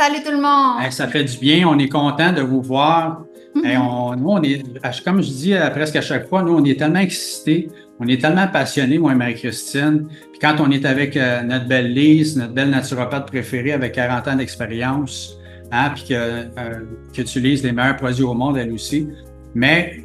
Salut tout le monde! Ça fait du bien, on est content de vous voir. Nous, on est, comme je dis presque à chaque fois, nous, on est tellement excités, on est tellement passionnés, moi et Marie-Christine. Puis quand on est avec notre belle Lise, notre belle naturopathe préférée avec 40 ans d'expérience, puis qui utilise les meilleurs produits au monde, elle aussi. Mais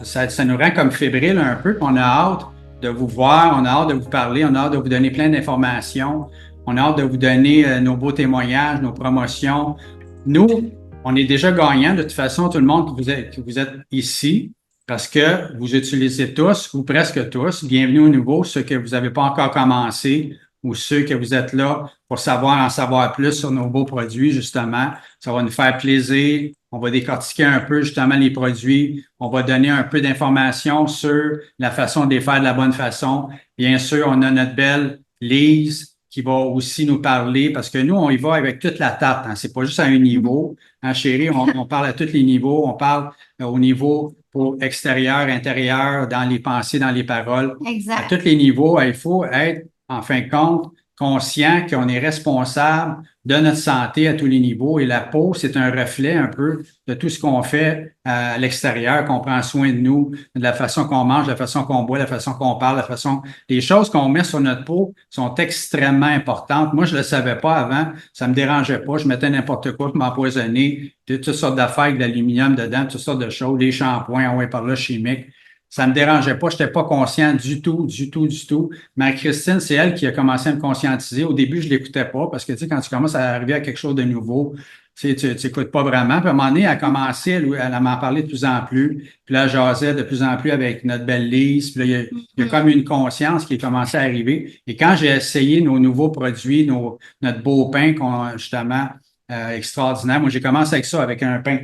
ça nous rend comme fébriles un peu, puis on a hâte de vous voir, on a hâte de vous parler, on a hâte de vous donner plein d'informations. On a hâte de vous donner nos beaux témoignages, nos promotions. Nous, on est déjà gagnants. De toute façon, tout le monde que vous êtes ici, parce que vous utilisez tous, ou presque tous, bienvenue au nouveau, ceux que vous n'avez pas encore commencé, ou ceux que vous êtes là pour en savoir plus sur nos beaux produits, justement. Ça va nous faire plaisir. On va décortiquer un peu, justement, les produits. On va donner un peu d'informations sur la façon de les faire de la bonne façon. Bien sûr, on a notre belle Lise, qui va aussi nous parler, parce que nous, on y va avec toute la tarte. Hein. C'est pas juste à un niveau. Hein, chérie, on parle à tous les niveaux. On parle au niveau pour extérieur, intérieur, dans les pensées, dans les paroles. Exact. À tous les niveaux, il faut être, en fin de compte, conscient qu'on est responsable de notre santé à tous les niveaux. Et la peau, c'est un reflet un peu de tout ce qu'on fait à l'extérieur, qu'on prend soin de nous, de la façon qu'on mange, de la façon qu'on boit, de la façon qu'on parle, les choses qu'on met sur notre peau sont extrêmement importantes. Moi, je ne le savais pas avant. Ça me dérangeait pas. Je mettais n'importe quoi pour m'empoisonner, toutes sortes d'affaires avec de l'aluminium dedans, toutes sortes de choses, des shampoings, ouais, par là, chimiques. Ça me dérangeait pas. Je n'étais pas conscient du tout. Marie-Christine, c'est elle qui a commencé à me conscientiser. Au début, je l'écoutais pas parce que, tu sais, quand tu commences à arriver à quelque chose de nouveau, tu n'écoutes pas vraiment. Puis à un moment donné, elle a commencé, elle m'en parlait de plus en plus. Puis là, elle jasait de plus en plus avec notre belle Lise. Puis là, il y a comme une conscience qui est commencée à arriver. Et quand j'ai essayé nos nouveaux produits, notre beau pain, justement, extraordinaire, moi, j'ai commencé avec ça, avec un pain.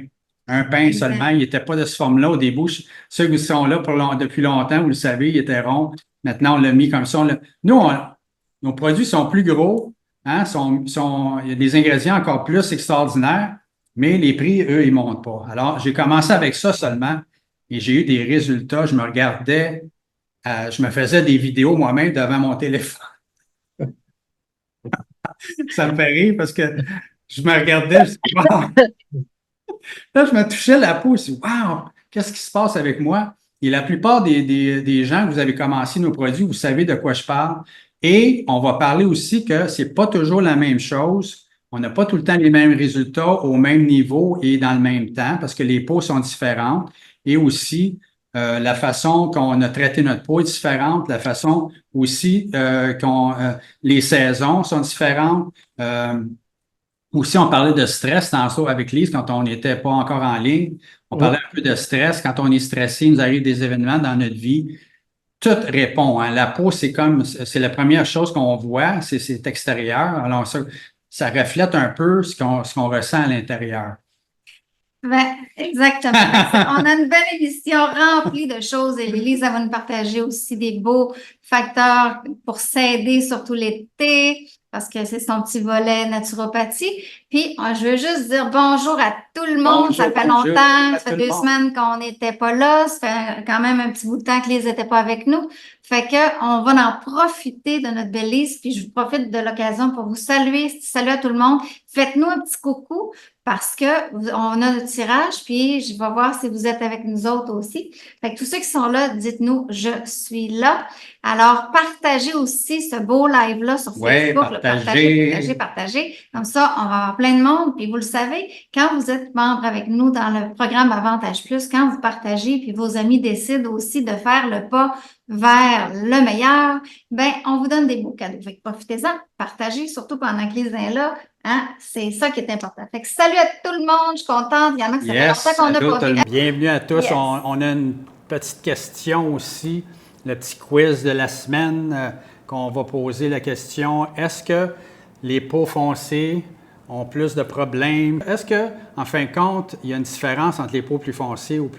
Un pain seulement. Il n'était pas de cette forme-là au début. Ceux qui sont là depuis longtemps, vous le savez, il était rond. Maintenant, on l'a mis comme ça. Nos produits sont plus gros. Hein, il y a des ingrédients encore plus extraordinaires, mais les prix, eux, ils montent pas. Alors, j'ai commencé avec ça seulement et j'ai eu des résultats. Je me regardais, je me faisais des vidéos moi-même devant mon téléphone. Ça me fait rire parce que je me regardais, je dis, wow! Là, je me touchais la peau, je dis, wow! Qu'est-ce qui se passe avec moi? Et la plupart des gens que vous avez commencé nos produits, vous savez de quoi je parle. Et on va parler aussi que c'est pas toujours la même chose. On n'a pas tout le temps les mêmes résultats au même niveau et dans le même temps parce que les peaux sont différentes. Et aussi, la façon qu'on a traité notre peau est différente. La façon aussi les saisons sont différentes. Aussi, on parlait de stress tantôt avec Lise quand on n'était pas encore en ligne. On parlait un peu de stress. Quand on est stressé, il nous arrive des événements dans notre vie. Tout répond. Hein. La peau, c'est la première chose qu'on voit, c'est extérieur. Alors, ça reflète un peu ce qu'on ressent à l'intérieur. Ben, exactement. On a une belle émission remplie de choses et Lise va nous partager aussi des beaux facteurs pour s'aider, surtout l'été, parce que c'est son petit volet naturopathie. Puis, je veux juste dire bonjour à tout le monde. Bonjour, Ça fait longtemps, ça fait 2 semaines qu'on n'était pas là. Ça fait quand même un petit bout de temps que Lise n'était pas avec nous. Fait que on va en profiter de notre belle Lise. Puis, je profite de l'occasion pour vous saluer. Salut à tout le monde. Faites-nous un petit coucou. Parce que on a notre tirage, puis je vais voir si vous êtes avec nous autres aussi. Fait que tous ceux qui sont là, dites-nous je suis là. Alors, partagez aussi ce beau live-là sur Facebook. Partagez. Comme ça, on va avoir plein de monde. Puis vous le savez, quand vous êtes membre avec nous dans le programme Avantage Plus, quand vous partagez, puis vos amis décident aussi de faire le pas vers le meilleur, ben on vous donne des beaux cadeaux. Fait que profitez-en, partagez, surtout pendant que Lise est là. Hein? C'est ça qui est important. Fait que salut à tout le monde, je suis contente. Il y en a qui ça fait longtemps qu'on n'a pas vu. Bienvenue à tous. Yes. On a une petite question aussi, le petit quiz de la semaine qu'on va poser la question. Est-ce que les peaux foncées ont plus de problèmes? Est-ce que, en fin de compte, il y a une différence entre les peaux plus foncées ou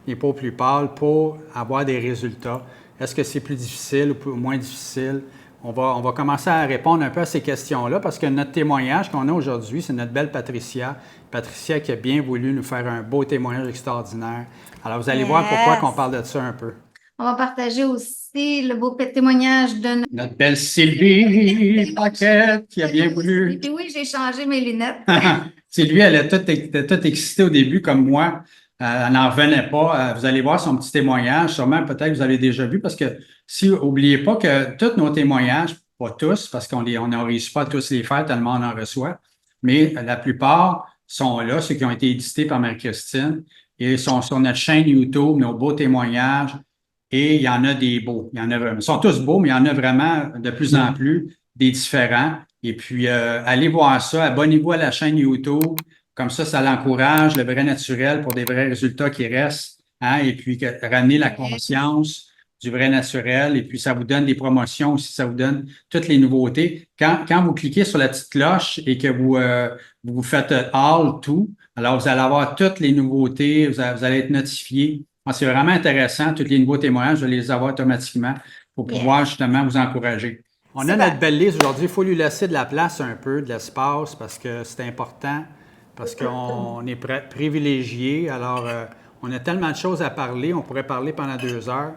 les peaux plus pâles pour avoir des résultats? Est-ce que c'est plus difficile ou moins difficile? On va commencer à répondre un peu à ces questions-là parce que notre témoignage qu'on a aujourd'hui, c'est notre belle Patricia. Patricia qui a bien voulu nous faire un beau témoignage extraordinaire. Alors, vous allez voir pourquoi qu'on parle de ça un peu. On va partager aussi le beau témoignage de Notre belle Sylvie Paquette qui a bien voulu. Et puis oui, j'ai changé mes lunettes. Sylvie, elle était toute excitée au début, comme moi. Elle n'en revenait pas. Vous allez voir son petit témoignage. Sûrement, peut-être, vous avez déjà vu, parce que si, oubliez pas que tous nos témoignages, pas tous, parce on n'en réussit pas à tous les faire tellement on en reçoit, mais la plupart sont là, ceux qui ont été édités par Marie-Christine, et sont sur notre chaîne YouTube, nos beaux témoignages. Et il y en a des beaux. Il y en a, ils sont tous beaux, mais il y en a vraiment de plus en plus des différents. Et puis, allez voir ça, abonnez-vous à la chaîne YouTube. Comme ça l'encourage le vrai naturel pour des vrais résultats qui restent. Hein, et puis, ramener la conscience du vrai naturel. Et puis, ça vous donne des promotions aussi, ça vous donne toutes les nouveautés. Quand vous cliquez sur la petite cloche et que vous faites all, tout, alors vous allez avoir toutes les nouveautés, vous allez être notifié. C'est vraiment intéressant, tous les nouveaux témoignages, je vais les avoir automatiquement pour pouvoir justement vous encourager. On a notre belle liste aujourd'hui. Il faut lui laisser de la place un peu, de l'espace, parce que c'est important, parce qu'on est privilégié. Alors, on a tellement de choses à parler, on pourrait parler pendant 2 heures.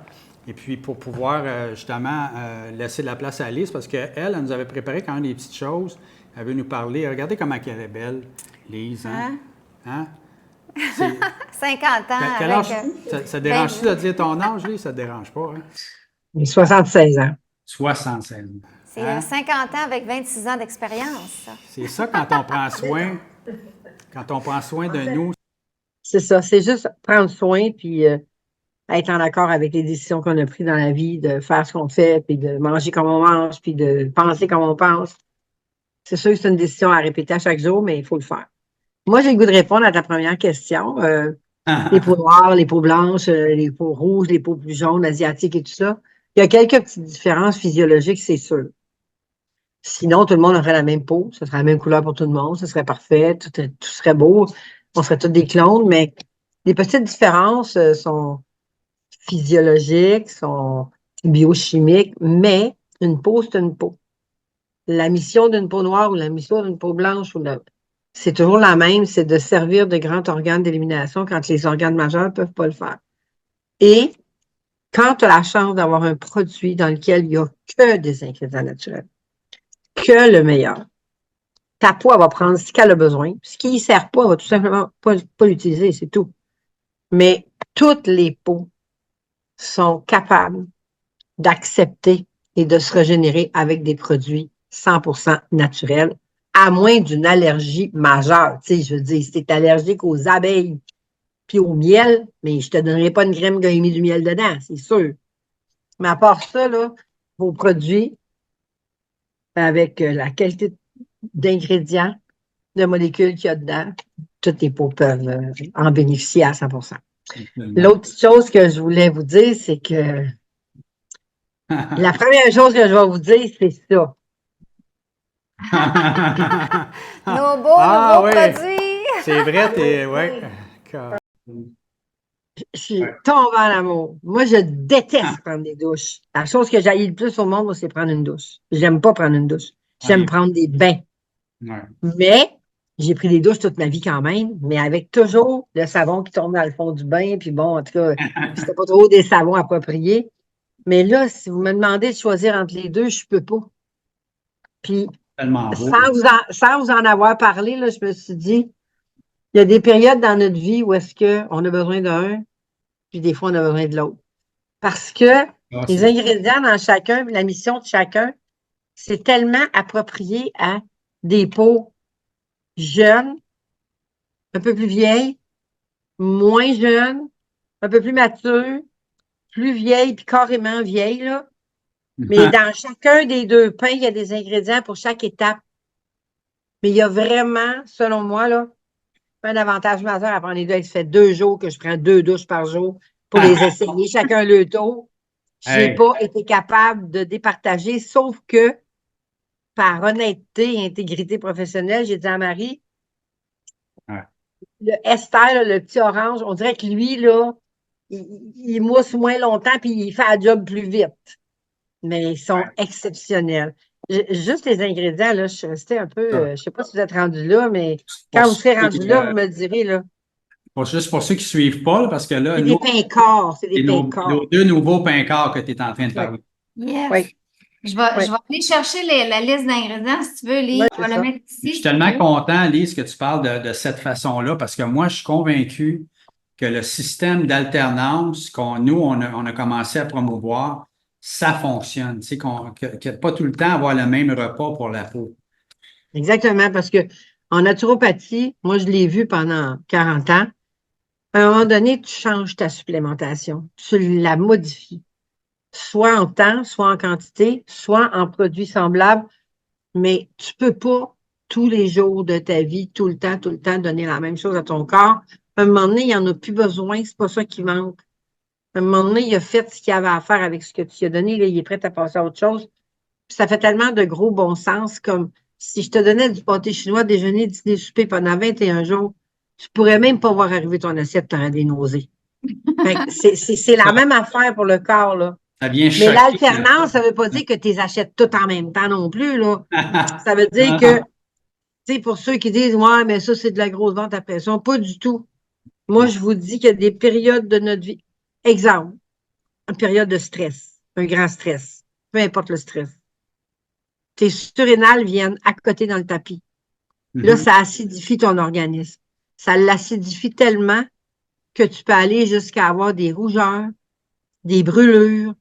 Et puis, pour pouvoir justement laisser de la place à Lise, parce qu'elle nous avait préparé quand même des petites choses. Elle veut nous parler. Regardez comment elle est belle, Lise. Hein? 50 ans. Quel âge? Ça dérange-tu de dire ton âge, Lise? Ça ne te dérange pas, hein? 76 ans. 76 ans. C'est 50 ans avec 26 ans d'expérience. C'est ça quand on prend soin de nous. C'est ça, c'est juste prendre soin puis être en accord avec les décisions qu'on a prises dans la vie, de faire ce qu'on fait, puis de manger comme on mange, puis de penser comme on pense. C'est sûr que c'est une décision à répéter à chaque jour, mais il faut le faire. Moi, j'ai le goût de répondre à ta première question. Les peaux noires, les peaux blanches, les peaux rouges, les peaux plus jaunes, asiatiques et tout ça. Il y a quelques petites différences physiologiques, c'est sûr. Sinon, tout le monde aurait la même peau, ce serait la même couleur pour tout le monde, ce serait parfait, tout serait beau, on serait tous des clones, mais les petites différences sont physiologiques, sont biochimiques, mais une peau, c'est une peau. La mission d'une peau noire ou la mission d'une peau blanche, c'est toujours la même, c'est de servir de grand organe d'élimination quand les organes majeurs ne peuvent pas le faire. Et quand tu as la chance d'avoir un produit dans lequel il n'y a que des ingrédients naturels, que le meilleur, ta peau, elle va prendre ce qu'elle a besoin. Ce qui ne sert pas, elle va tout simplement pas l'utiliser, c'est tout. Mais toutes les peaux sont capables d'accepter et de se régénérer avec des produits 100% naturels, à moins d'une allergie majeure. Tu sais, je veux dire, si tu es allergique aux abeilles puis au miel, mais je ne te donnerai pas une crème qui a mis du miel dedans, c'est sûr. Mais à part ça, là, vos produits, avec la qualité d'ingrédients, de molécules qu'il y a dedans, toutes les peaux peuvent en bénéficier à 100%. L'autre chose que je voulais vous dire, c'est que la première chose que je vais vous dire, c'est ça. Nos beaux produits. C'est vrai, ouais. Je suis tombée en amour. Moi, je déteste prendre des douches. La chose que j'haïs le plus au monde, c'est prendre une douche. J'aime pas prendre une douche. J'aime prendre des bains. Ouais. Mais j'ai pris des douches toute ma vie quand même, mais avec toujours le savon qui tombe dans le fond du bain. Puis bon, en tout cas, c'était pas trop des savons appropriés. Mais là, si vous me demandez de choisir entre les deux, je peux pas. Puis, sans vous en avoir parlé, là, je me suis dit, il y a des périodes dans notre vie où est-ce qu'on a besoin d'un, puis des fois, on a besoin de l'autre. Parce que les ingrédients dans chacun, la mission de chacun, c'est tellement approprié à des peaux jeunes, un peu plus vieilles, moins jeunes, un peu plus matures, plus vieilles, puis carrément vieilles, là. Mais dans chacun des deux pains, il y a des ingrédients pour chaque étape. Mais il y a vraiment, selon moi, là, un avantage majeur à prendre les deux. Ça fait 2 jours que je prends 2 douches par jour pour les essayer, chacun le tour. Je n'ai pas été capable de départager, sauf que, par honnêteté et intégrité professionnelle, j'ai dit à Marie, le Esther, là, le petit orange, on dirait que lui, là, il mousse moins longtemps puis il fait la job plus vite. Mais ils sont exceptionnels. Juste les ingrédients, là, je suis restée un peu, je ne sais pas si vous êtes rendu là, mais quand vous serez rendu là, vous me le direz, là. Juste pour ceux qui ne suivent pas, là, parce que là, C'est nous, des pains corps, c'est des c'est pains nos corps. 2 nouveaux pains corps que tu es en train de Oui, faire. Yes. oui, Je oui, vais aller chercher la liste d'ingrédients si tu veux, oui, Lise. Je c'est vais le ça. mettre Je ici suis si tu tellement veux. content, Lise, que tu parles de cette façon-là, parce que moi, je suis convaincu que le système d'alternance qu'on a commencé à promouvoir, ça fonctionne. Tu sais, que pas tout le temps avoir le même repas pour la peau. Exactement, parce que en naturopathie, moi, je l'ai vu pendant 40 ans. À un moment donné, tu changes ta supplémentation, tu la modifies, soit en temps, soit en quantité, soit en produits semblables, mais tu peux pas tous les jours de ta vie, tout le temps, donner la même chose à ton corps. À un moment donné, il n'y en a plus besoin, c'est pas ça qui manque. À un moment donné, il a fait ce qu'il avait à faire avec ce que tu lui as donné, là, il est prêt à passer à autre chose. Puis ça fait tellement de gros bon sens, comme si je te donnais du pâté chinois, déjeuner, dîner, souper pendant 21 jours, tu pourrais même pas voir arriver ton assiette, tu aurais des nausées. Fait que c'est la même affaire pour le corps, là. Ça vient Mais choquer. l'alternance, ça veut pas dire que tu les achètes toutes en même temps non plus, là. Ça veut dire Non, que, non. tu sais, pour ceux qui disent, ouais, mais ça, c'est de la grosse vente à pression, pas du tout. Moi, je vous dis qu'il y a des périodes de notre vie. Exemple, une période de stress, un grand stress, peu importe le stress. Tes surrénales viennent à côté dans le tapis. Là, Mhm. ça acidifie ton organisme. Ça l'acidifie tellement que tu peux aller jusqu'à avoir des rougeurs, des brûlures,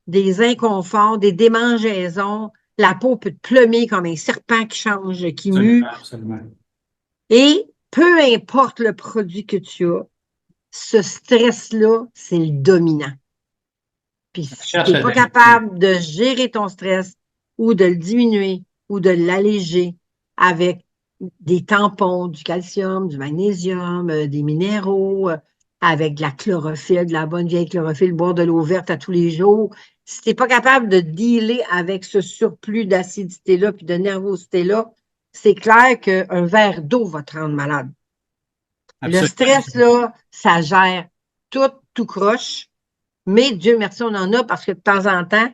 des inconforts, des démangeaisons. La peau peut te pleumer comme un serpent qui change, qui Absolument, mue. absolument. Et peu importe le produit que tu as, ce stress-là, c'est le dominant. Puis Ça si tu cherche n'es à pas dominer. capable de gérer ton stress ou de le diminuer ou de l'alléger avec des tampons, du calcium, du magnésium, des minéraux, avec de la chlorophylle, de la bonne vieille chlorophylle, boire de l'eau verte à tous les jours, si tu n'es pas capable de dealer avec ce surplus d'acidité-là puis de nervosité-là, c'est clair qu'un verre d'eau va te rendre malade. Le Absolument. stress, là, ça gère tout croche. Mais Dieu merci, on en a parce que de temps en temps,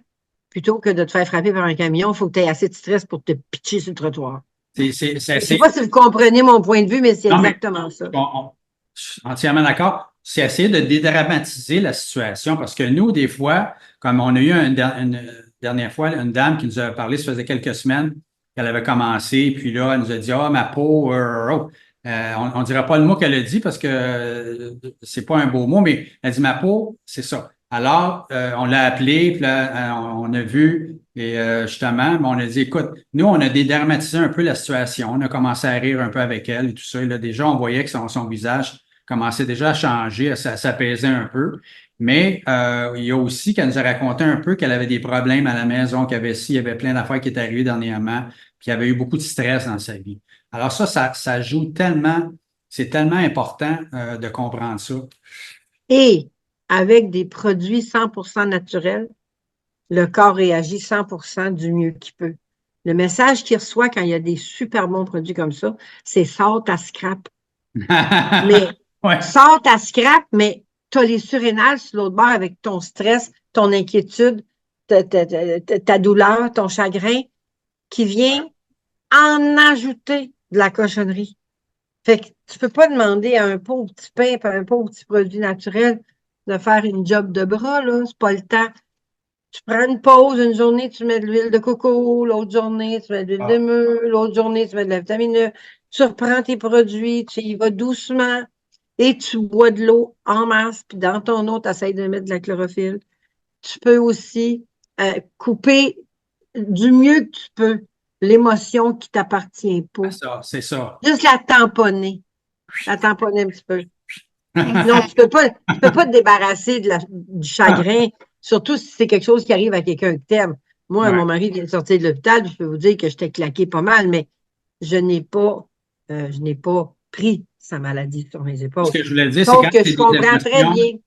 plutôt que de te faire frapper par un camion, il faut que tu aies assez de stress pour te pitcher sur le trottoir. Je ne sais pas si vous comprenez mon point de vue, mais c'est Non, mais exactement ça. je suis entièrement d'accord. C'est essayer de dédramatiser la situation parce que nous, des fois, comme on a eu une dernière fois une dame qui nous a parlé, ça faisait quelques semaines qu'elle avait commencé, puis là, elle nous a dit, ah, ma peau, oh. On ne dira pas le mot qu'elle a dit parce que c'est pas un beau mot, mais elle dit, ma peau, c'est ça. Alors, on l'a appelé, puis là, on a vu, et justement, on a dit, écoute, nous, on a dédramatisé un peu la situation. On a commencé à rire un peu avec elle et tout ça. Et là, déjà, on voyait que son visage commençait déjà à changer, à s'apaiser un peu. Mais il y a aussi qu'elle nous a raconté un peu qu'elle avait des problèmes à la maison, il y avait plein d'affaires qui étaient arrivées dernièrement, puis il y avait eu beaucoup de stress dans sa vie. Alors ça joue tellement, c'est tellement important de comprendre ça. Et avec des produits 100% naturels, le corps réagit 100% du mieux qu'il peut. Le message qu'il reçoit quand il y a des super bons produits comme ça, c'est sors ta scrap. Mais Ouais. sors ta scrap, mais tu as les surrénales sur l'autre bord avec ton stress, ton inquiétude, ta douleur, ton chagrin, qui vient en ajouter de la cochonnerie. Fait que tu peux pas demander à un pauvre petit pain, un pauvre petit produit naturel de faire une job de bras, là. C'est pas le temps. Tu prends une pause, une journée, tu mets de l'huile de coco, l'autre journée, tu mets de l'huile de mûre, l'autre journée, tu mets de la vitamine E. Tu reprends tes produits, tu y vas doucement et tu bois de l'eau en masse, puis dans ton eau, tu essaies de mettre de la chlorophylle. Tu peux aussi couper du mieux que tu peux l'émotion qui t'appartient pas. C'est ça. Juste la tamponner. La tamponner un petit peu. Non, tu peux pas te débarrasser du chagrin, surtout si c'est quelque chose qui arrive à quelqu'un que t'aimes. Moi, Ouais. mon mari vient de sortir de l'hôpital, je peux vous dire que j'étais claqué pas mal, mais je n'ai pas pris sa maladie sur mes Ce épaules. que je voulais dire, c'est Sauf que je comprends très bien.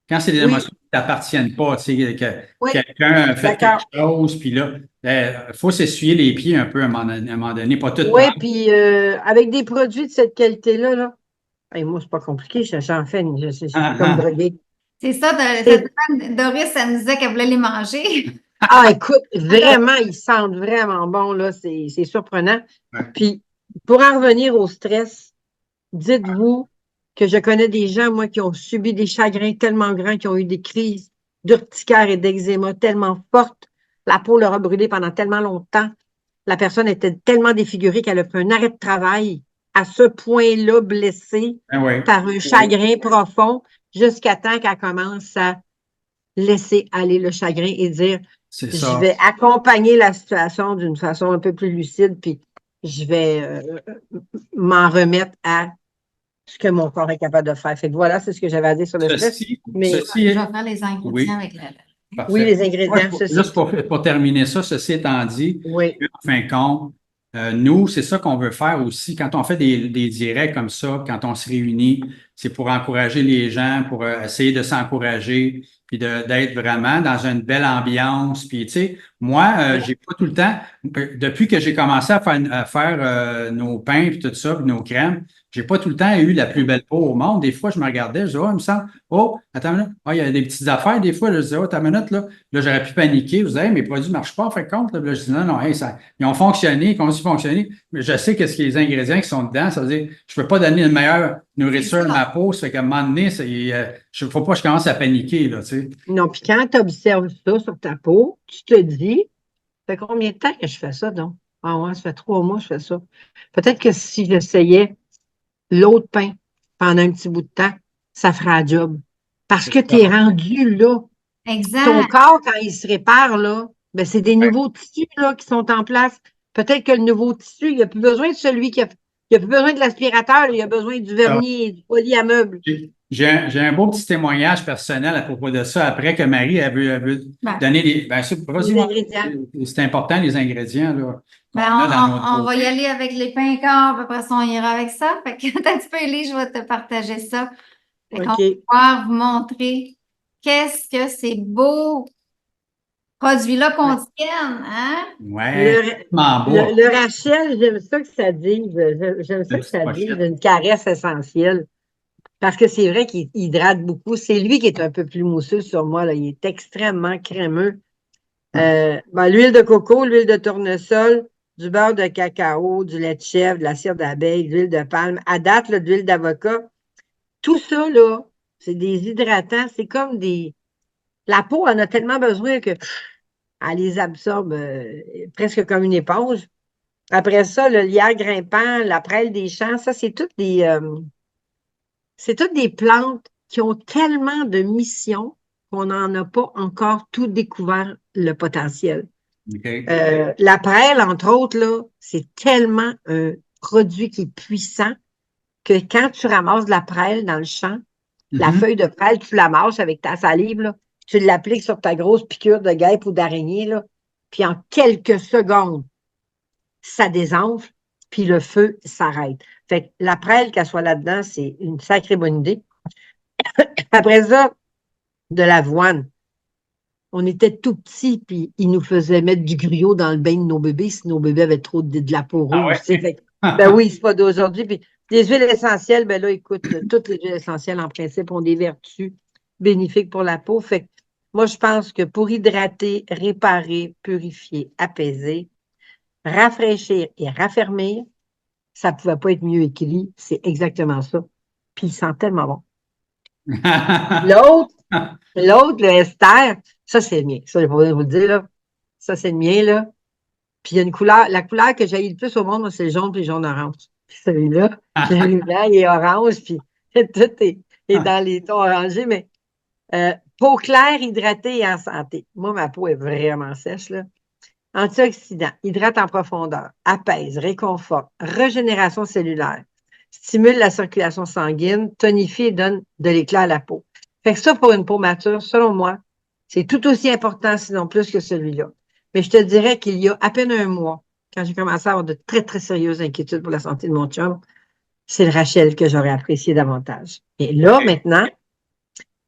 quand c'est des Oui, émotions qui ne t'appartiennent pas, tu sais, que oui, quelqu'un je a suis fait quelque d'accord. chose, puis là, il faut s'essuyer les pieds un peu à un moment donné, pas tout Oui, prendre. puis avec des produits de cette qualité-là, là, hey, moi, c'est pas compliqué, j'en fais, je suis comme droguée. C'est ça, cette Et- semaine, Doris, elle nous disait qu'elle voulait les manger. Ah, écoute, vraiment, ils sentent vraiment bon, là, c'est surprenant. Ouais. Puis, pour en revenir au stress, dites-vous que je connais des gens, moi, qui ont subi des chagrins tellement grands, qui ont eu des crises d'urticaire et d'eczéma tellement fortes. La peau leur a brûlé pendant tellement longtemps. La personne était tellement défigurée qu'elle a fait un arrêt de travail à ce point-là, blessée Ben oui. par un chagrin profond, jusqu'à temps qu'elle commence à laisser aller le chagrin et dire, C'est je ça. vais accompagner la situation d'une façon un peu plus lucide, puis je vais m'en remettre à ce que mon corps est capable de faire. Fait que voilà, c'est ce que j'avais à dire sur le stress. Mais Je Ceci vais est... faire les ingrédients Oui, avec le. oui, parfait. les Moi, ingrédients, juste pour terminer ça, ceci étant dit, Oui, en fin de compte, nous, c'est ça qu'on veut faire aussi. Quand on fait des directs comme ça, quand on se réunit, c'est pour encourager les gens, pour essayer de s'encourager, puis d'être vraiment dans une belle ambiance. Puis, tu sais, moi, j'ai pas tout le temps, depuis que j'ai commencé à faire nos pains, puis tout ça, puis nos crèmes, j'ai pas tout le temps eu la plus belle peau au monde. Des fois, je me regardais, je disais, oh, il me semble, oh, attends une minute, oh, il y a des petites affaires. Des fois, là, je disais, oh, attends une minute, là, j'aurais pu paniquer. Je disais, hey, mes produits ne marchent pas, en fait, compte. Là, je dis, non, non, hey, ils ont fonctionné, ils continuent de fonctionner, mais je sais qu'est-ce que les ingrédients qui sont dedans. Ça veut dire, je ne peux pas donner une meilleure nourriture à ma peau. Ça fait qu'à un moment donné, il ne faut pas que je commence à paniquer, là, tu sais. non, puis quand tu observes ça sur ta peau, tu te dis, ça fait combien de temps que je fais ça, donc? Ah ouais, ça fait 3 mois que je fais ça. Peut-être que si j'essayais l'autre pain pendant un petit bout de temps, ça fera un job. Parce que tu es rendu là. Ton Exact. corps, quand il se répare, là, ben, c'est des nouveaux tissus là, qui sont en place. Peut-être que le nouveau tissu, il n'a plus besoin de celui il a plus besoin de l'aspirateur, il a besoin du vernis, du poli à meubles. J'ai un beau petit témoignage personnel à propos de ça. Après que Marie a veut Ben, donner les. Ben, vas-y, Les moi. ingrédients. C'est important, les ingrédients, là, qu'on ben, a dans notre on peau. va y aller avec les pains corps, après ça, on ira avec ça. Fait que un petit peu, Élie, je vais te partager ça. Fait qu'on OK. va pouvoir vous montrer qu'est-ce que ces beaux produits-là Ouais. contiennent, hein? Ouais, Le, tellement beau. le Rachel, j'aime ça que ça dise, j'aime ça Une que petite ça dise pochette. une caresse essentielle. Parce que c'est vrai qu'il hydrate beaucoup. C'est lui qui est un peu plus mousseux sur moi, là. Il est extrêmement crémeux. Ben, l'huile de coco, l'huile de tournesol, du beurre de cacao, du lait de chèvre, de la cire d'abeille, de l'huile de palme. À date, là, de l'huile d'avocat. Tout ça, là, c'est des hydratants. C'est comme des. La peau en a tellement besoin que elle les absorbe presque comme une éponge. Après ça, le lierre grimpant, la prêle des champs, ça, c'est toutes des plantes qui ont tellement de missions qu'on n'en a pas encore tout découvert le potentiel. OK. La prêle, entre autres, là, c'est tellement un produit qui est puissant que quand tu ramasses de la prêle dans le champ, la Mhm. feuille de prêle, tu la mâches avec ta salive, là, tu l'appliques sur ta grosse piqûre de guêpe ou d'araignée, là, puis en quelques secondes, ça désenfle, puis le feu s'arrête. Fait que la prêle, qu'elle soit là-dedans, c'est une sacrée bonne idée. Après ça, de l'avoine. On était tout petits, puis ils nous faisaient mettre du gruau dans le bain de nos bébés si nos bébés avaient trop de la peau Ah rouge. ouais? Tu sais. Fait ben oui, c'est pas d'aujourd'hui. Puis les huiles essentielles, ben là, écoute, toutes les huiles essentielles, en principe, ont des vertus bénéfiques pour la peau. Fait que moi, je pense que pour hydrater, réparer, purifier, apaiser, rafraîchir et raffermir, ça ne pouvait pas être mieux écrit. C'est exactement ça. Puis il sent tellement bon. L'autre, le Esther, ça, c'est le mien. Ça, je vais vous le dire, là. Ça, c'est le mien, là. Puis il y a une couleur, la couleur que j'ai le plus au monde, moi, c'est le jaune puis le jaune-orange. Puis celui-là, celui-là, il est orange, puis tout est dans les tons orangés, mais peau claire, hydratée et en santé. Moi, ma peau est vraiment sèche, là. Antioxydant, hydrate en profondeur, apaise, réconforte, régénération cellulaire, stimule la circulation sanguine, tonifie et donne de l'éclat à la peau. Fait que ça, pour une peau mature, selon moi, c'est tout aussi important, sinon plus que celui-là. Mais je te dirais qu'il y a à peine un mois, quand j'ai commencé à avoir de très, très sérieuses inquiétudes pour la santé de mon chum, c'est le Rachel que j'aurais apprécié davantage. Et là, maintenant,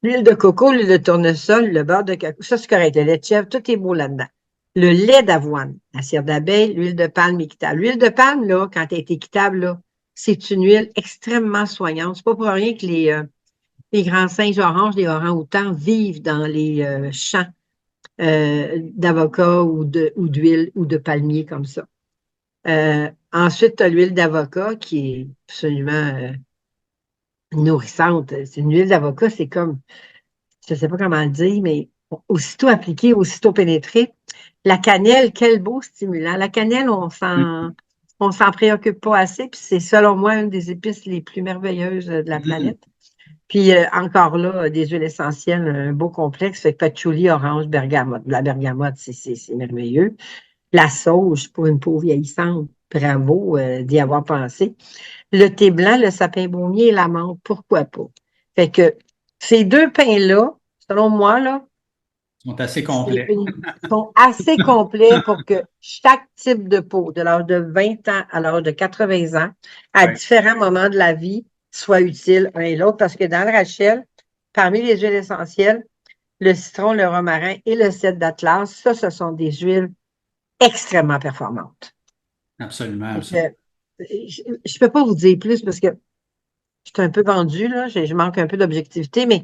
l'huile de coco, l'huile de tournesol, le beurre de cacao, ça c'est correct, le lait de chèvre, tout est beau là-dedans. Le lait d'avoine, la cire d'abeille, l'huile de palme équitable. L'huile de palme, là, quand elle est équitable, là, c'est une huile extrêmement soignante. C'est pas pour rien que les grands singes oranges, les orangs-outans vivent dans les champs d'avocat ou d'huile ou de palmier comme ça. Ensuite, tu as l'huile d'avocat qui est absolument nourrissante. C'est une huile d'avocat, c'est comme, je ne sais pas comment le dire, mais aussitôt appliqué, aussitôt pénétré. La cannelle, quel beau stimulant. La cannelle, on s'en préoccupe pas assez, puis c'est selon moi une des épices les plus merveilleuses de la planète. Puis encore là, des huiles essentielles, un beau complexe. Fait que patchouli, orange, bergamote. La bergamote, c'est merveilleux. La sauge pour une peau vieillissante. Bravo d'y avoir pensé. Le thé blanc, le sapin baumier et la menthe, pourquoi pas? Fait que ces deux pains-là, selon moi, là, Ils sont assez complets. sont assez complets pour que chaque type de peau, de l'âge de 20 ans à l'âge de 80 ans, à différents moments de la vie, soit utile un et l'autre. Parce que dans le Rachel, parmi les huiles essentielles, le citron, le romarin et le cèdre d'Atlas, ça, ce sont des huiles extrêmement performantes. Absolument. Je ne peux pas vous dire plus parce que je suis un peu vendue, là, je manque un peu d'objectivité, mais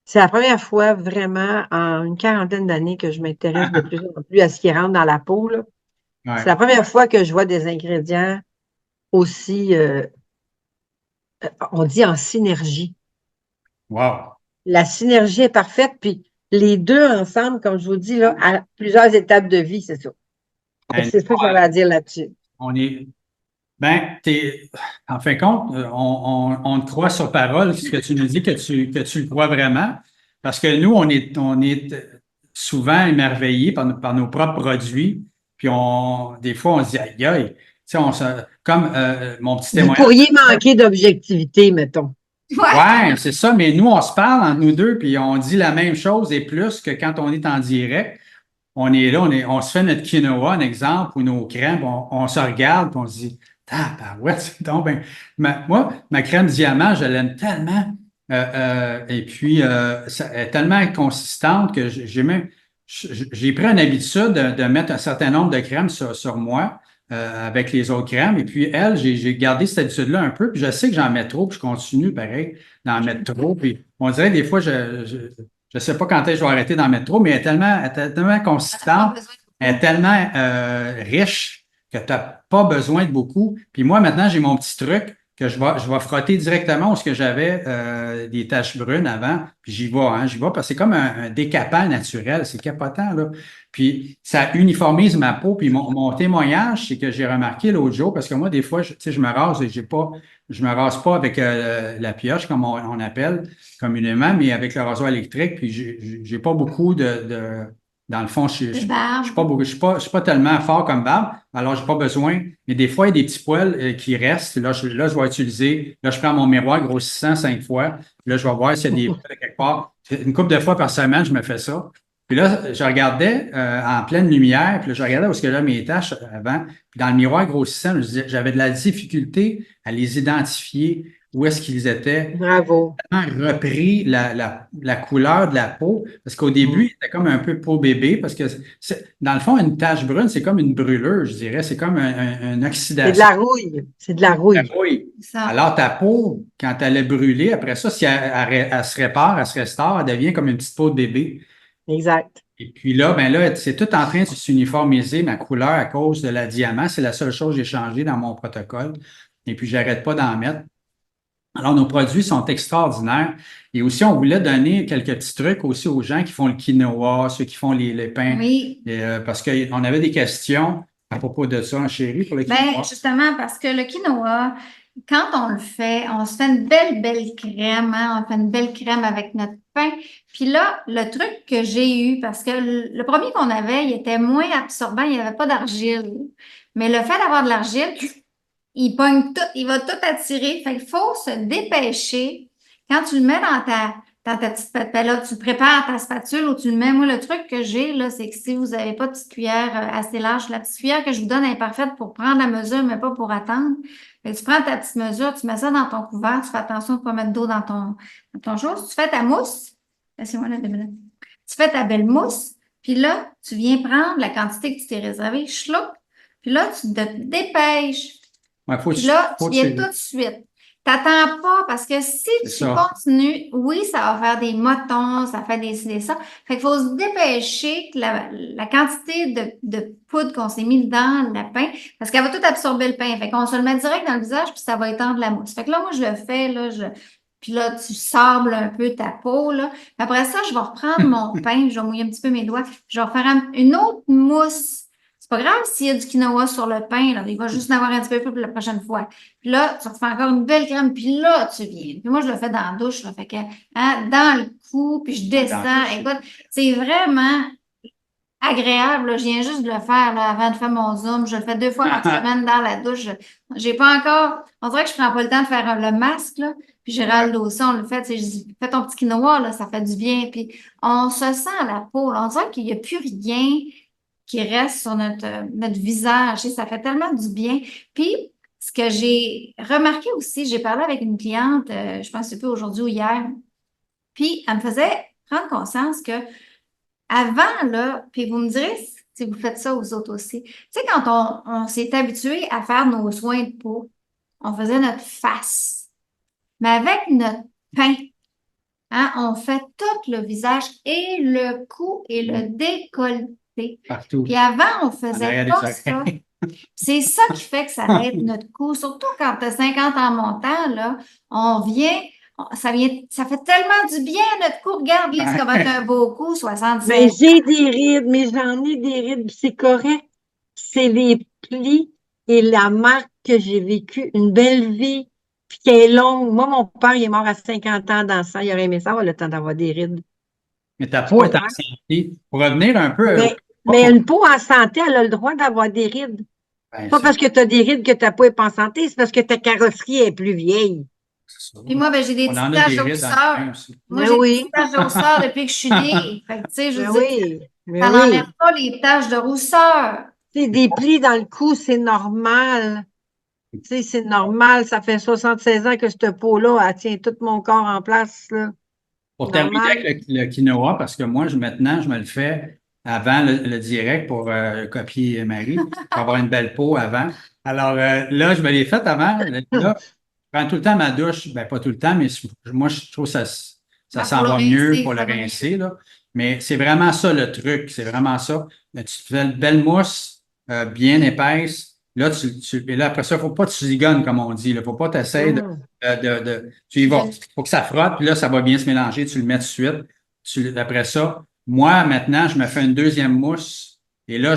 c'est la première fois vraiment en une quarantaine d'années que je m'intéresse de plus en plus à ce qui rentre dans la peau, là. Ouais. C'est la première fois que je vois des ingrédients aussi, on dit en synergie. Wow. La synergie est parfaite, puis les deux ensemble, comme je vous dis, là, à plusieurs étapes de vie, c'est ça. C'est ça que j'avais à dire là-dessus. On est. En fin de compte, on te croit sur parole, ce que tu nous dis que tu le crois vraiment. Parce que nous, on est souvent émerveillés par nos propres produits. Puis des fois, on se dit, aïe, aïe. Tu sais, comme mon petit Vous témoignage. pourriez manquer d'objectivité, mettons. Ouais, c'est ça, mais nous, on se parle entre nous deux, puis on dit la même chose et plus que quand on est en direct. On est là, on se fait notre quinoa, un exemple, ou nos crèmes, on se regarde, puis on se dit, ouais, c'est donc ben, ma crème diamant, je l'aime tellement. Et puis, elle est tellement consistante que j'ai pris une habitude de mettre un certain nombre de crèmes sur moi avec les autres crèmes. Et puis, j'ai gardé cette habitude-là un peu. Puis, je sais que j'en mets trop, puis je continue, pareil, d'en mettre trop. Puis, on dirait des fois, je ne sais pas quand est-ce que je vais arrêter d'en mettre trop, mais elle est tellement consistante, elle est tellement riche que tu n'as pas besoin de beaucoup. Puis moi, maintenant, j'ai mon petit truc que je vais frotter directement où ce que j'avais des taches brunes avant. Puis j'y vais parce que c'est comme un décapant naturel. C'est capotant, là. Puis ça uniformise ma peau. Puis mon témoignage, c'est que j'ai remarqué l'autre jour, parce que moi, des fois, je me rase et je me rase pas avec la pioche, comme on appelle communément, mais avec le rasoir électrique. Puis j'ai pas beaucoup dans le fond, je suis pas tellement fort comme barbe, alors j'ai pas besoin. Mais des fois, il y a des petits poils qui restent. Là, je vais utiliser. Là, je prends mon miroir grossissant 5 fois. Là, je vais voir s'il y a des poils quelque part. Une couple de fois par semaine, je me fais ça. Puis là, je regardais en pleine lumière, puis là, je regardais où est-ce que là mes taches avant. Puis dans le miroir grossissant, j'avais de la difficulté à les identifier où est-ce qu'ils étaient. Bravo. Repris la couleur de la peau, parce qu'au début, il était comme un peu peau bébé, parce que dans le fond, une tache brune, c'est comme une brûlure, je dirais. C'est comme un oxydation. C'est de la rouille. C'est de la rouille. Alors, ta peau, quand elle est brûlée, après ça, si elle se répare, elle se restaure, elle devient comme une petite peau de bébé. Exact. Et puis là, c'est tout en train de s'uniformiser, ma couleur, à cause de la diamant. C'est la seule chose que j'ai changée dans mon protocole. Et puis, j'arrête pas d'en mettre. Alors, nos produits sont extraordinaires. Et aussi, on voulait donner quelques petits trucs aussi aux gens qui font le quinoa, ceux qui font les pains. Oui. Parce qu'on avait des questions à propos de ça, chérie, pour le quinoa. Bien, justement, parce que le quinoa, quand on le fait, on se fait une belle crème, hein? On fait une belle crème avec notre pain. Puis là, le truc que j'ai eu, parce que le premier qu'on avait, il était moins absorbant, il n'y avait pas d'argile. Mais le fait d'avoir de l'argile, il pogne tout, il va tout attirer. Fait qu'il faut se dépêcher. Quand tu le mets dans ta petite pâte, là, tu prépares ta spatule ou tu le mets. Moi, le truc que j'ai, là, c'est que si vous n'avez pas de petite cuillère assez large, la petite cuillère que je vous donne est parfaite pour prendre la mesure, mais pas pour attendre. Fait que tu prends ta petite mesure, tu mets ça dans ton couvert, tu fais attention de ne pas mettre d'eau dans ton chose. Tu fais ta mousse. Laissez-moi là 2 minutes. Tu fais ta belle mousse, puis là, tu viens prendre la quantité que tu t'es réservée, chloup, puis là, tu te dépêches. Ouais, Puis là, tu viens tout de suite. T'attends pas, parce que si tu continues, oui, ça va faire des motons, ça fait des ça. Fait qu'il faut se dépêcher que la quantité de poudre qu'on s'est mis dans le pain, parce qu'elle va tout absorber le pain. Fait qu'on se le met direct dans le visage, puis ça va étendre la mousse. Fait que là, moi, je le fais, là, puis là, tu sables un peu ta peau, là. Après ça, je vais reprendre mon pain, je vais mouiller un petit peu mes doigts, je vais faire une autre mousse. C'est pas grave s'il y a du quinoa sur le pain, là, il va juste en avoir un petit peu plus pour la prochaine fois. Puis là, tu refais encore une belle crème, puis là, tu viens. Puis moi, je le fais dans la douche, là, fait que, hein, dans le cou, puis je descends. Écoute, c'est vraiment agréable, là. Je viens juste de le faire, là, avant de faire mon Zoom. Je le fais 2 fois par semaine dans la douche. J'ai pas encore, on dirait que je prends pas le temps de faire le masque, là. Puis Gérald aussi, on le fait, tu sais, je dis, fais ton petit quinoa, là, ça fait du bien. Puis on se sent à la peau, là. On dirait qu'il y a plus rien qui reste sur notre visage. Tu sais, ça fait tellement du bien. Puis, ce que j'ai remarqué aussi, j'ai parlé avec une cliente, je pense que c'est plus aujourd'hui ou hier, puis elle me faisait prendre conscience que avant, là, puis vous me direz si vous faites ça aux autres aussi. Tu sais, quand on s'est habitué à faire nos soins de peau, on faisait notre face. Mais avec notre pain, hein, on fait tout le visage et le cou et le décolleté. Partout. Puis avant, on En faisait arrière des pas ça. oreilles. C'est ça qui fait que ça aide notre cou. Surtout quand tu as 50 ans montant, là, ça fait tellement du bien à notre cou. Regarde, Lise, comment t'as un beau cou, 67. Mais j'ai des rides, mais j'en ai des rides, puis c'est correct. C'est les plis et la marque que j'ai vécu une belle vie, puis qui est longue. Moi, mon père, il est mort à 50 ans dans ça. Il aurait aimé ça avoir le temps d'avoir des rides. Mais ta peau est en santé. Pour revenir un peu Mais une peau en santé, elle a le droit d'avoir des rides. ben, Pas parce que tu as des rides que ta peau n'est pas en santé, c'est parce que ta carrosserie est plus vieille. c'est ça. Puis moi, ben, j'ai des On petites en a taches des de rides dans le rousseur. pain aussi. Moi, Mais j'ai des oui. petites taches de rousseur depuis que je suis née. Fait que, tu sais, je Mais veux dire, oui, mais ça oui. n'enlève pas les taches de rousseur. C'est des plis dans le cou, c'est normal. Tu sais, c'est normal. Ça fait 76 ans que cette peau-là, elle tient tout mon corps en place, là. Pour terminer Normal. avec le quinoa, parce que moi, maintenant, je me le fais avant le direct pour copier Marie, pour avoir une belle peau avant. Alors là, je me l'ai fait avant. Là, je prends tout le temps ma douche. Ben, pas tout le temps, mais moi, je trouve que ça Ben, s'en pour le va mieux rincer, pour le ça va mieux. rincer, là. Mais c'est vraiment ça le truc. C'est vraiment ça. Là, tu te fais une belle mousse bien épaisse. Là, et là, après ça, il ne faut pas que tu zigonnes, comme on dit. Il ne faut pas t'essayer Hum. tu y vas. Faut que ça frotte, puis là, ça va bien se mélanger. Tu le mets tout de suite. Après ça, moi, maintenant, je me fais une deuxième mousse. Et là,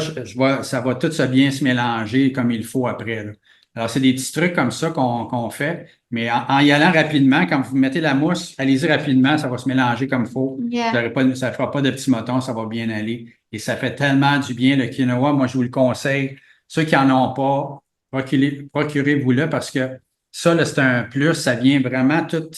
ça va tout ça bien se mélanger comme il faut après, là. Alors, c'est des petits trucs comme ça qu'on fait. Mais en y allant rapidement, quand vous mettez la mousse, allez-y rapidement, ça va se mélanger comme il faut. Yeah. Ça ne fera pas de petits motons, ça va bien aller. Et ça fait tellement du bien, le quinoa. Moi, je vous le conseille. Ceux qui n'en ont pas, procurez-vous-le parce que ça, là, c'est un plus. Ça vient vraiment tout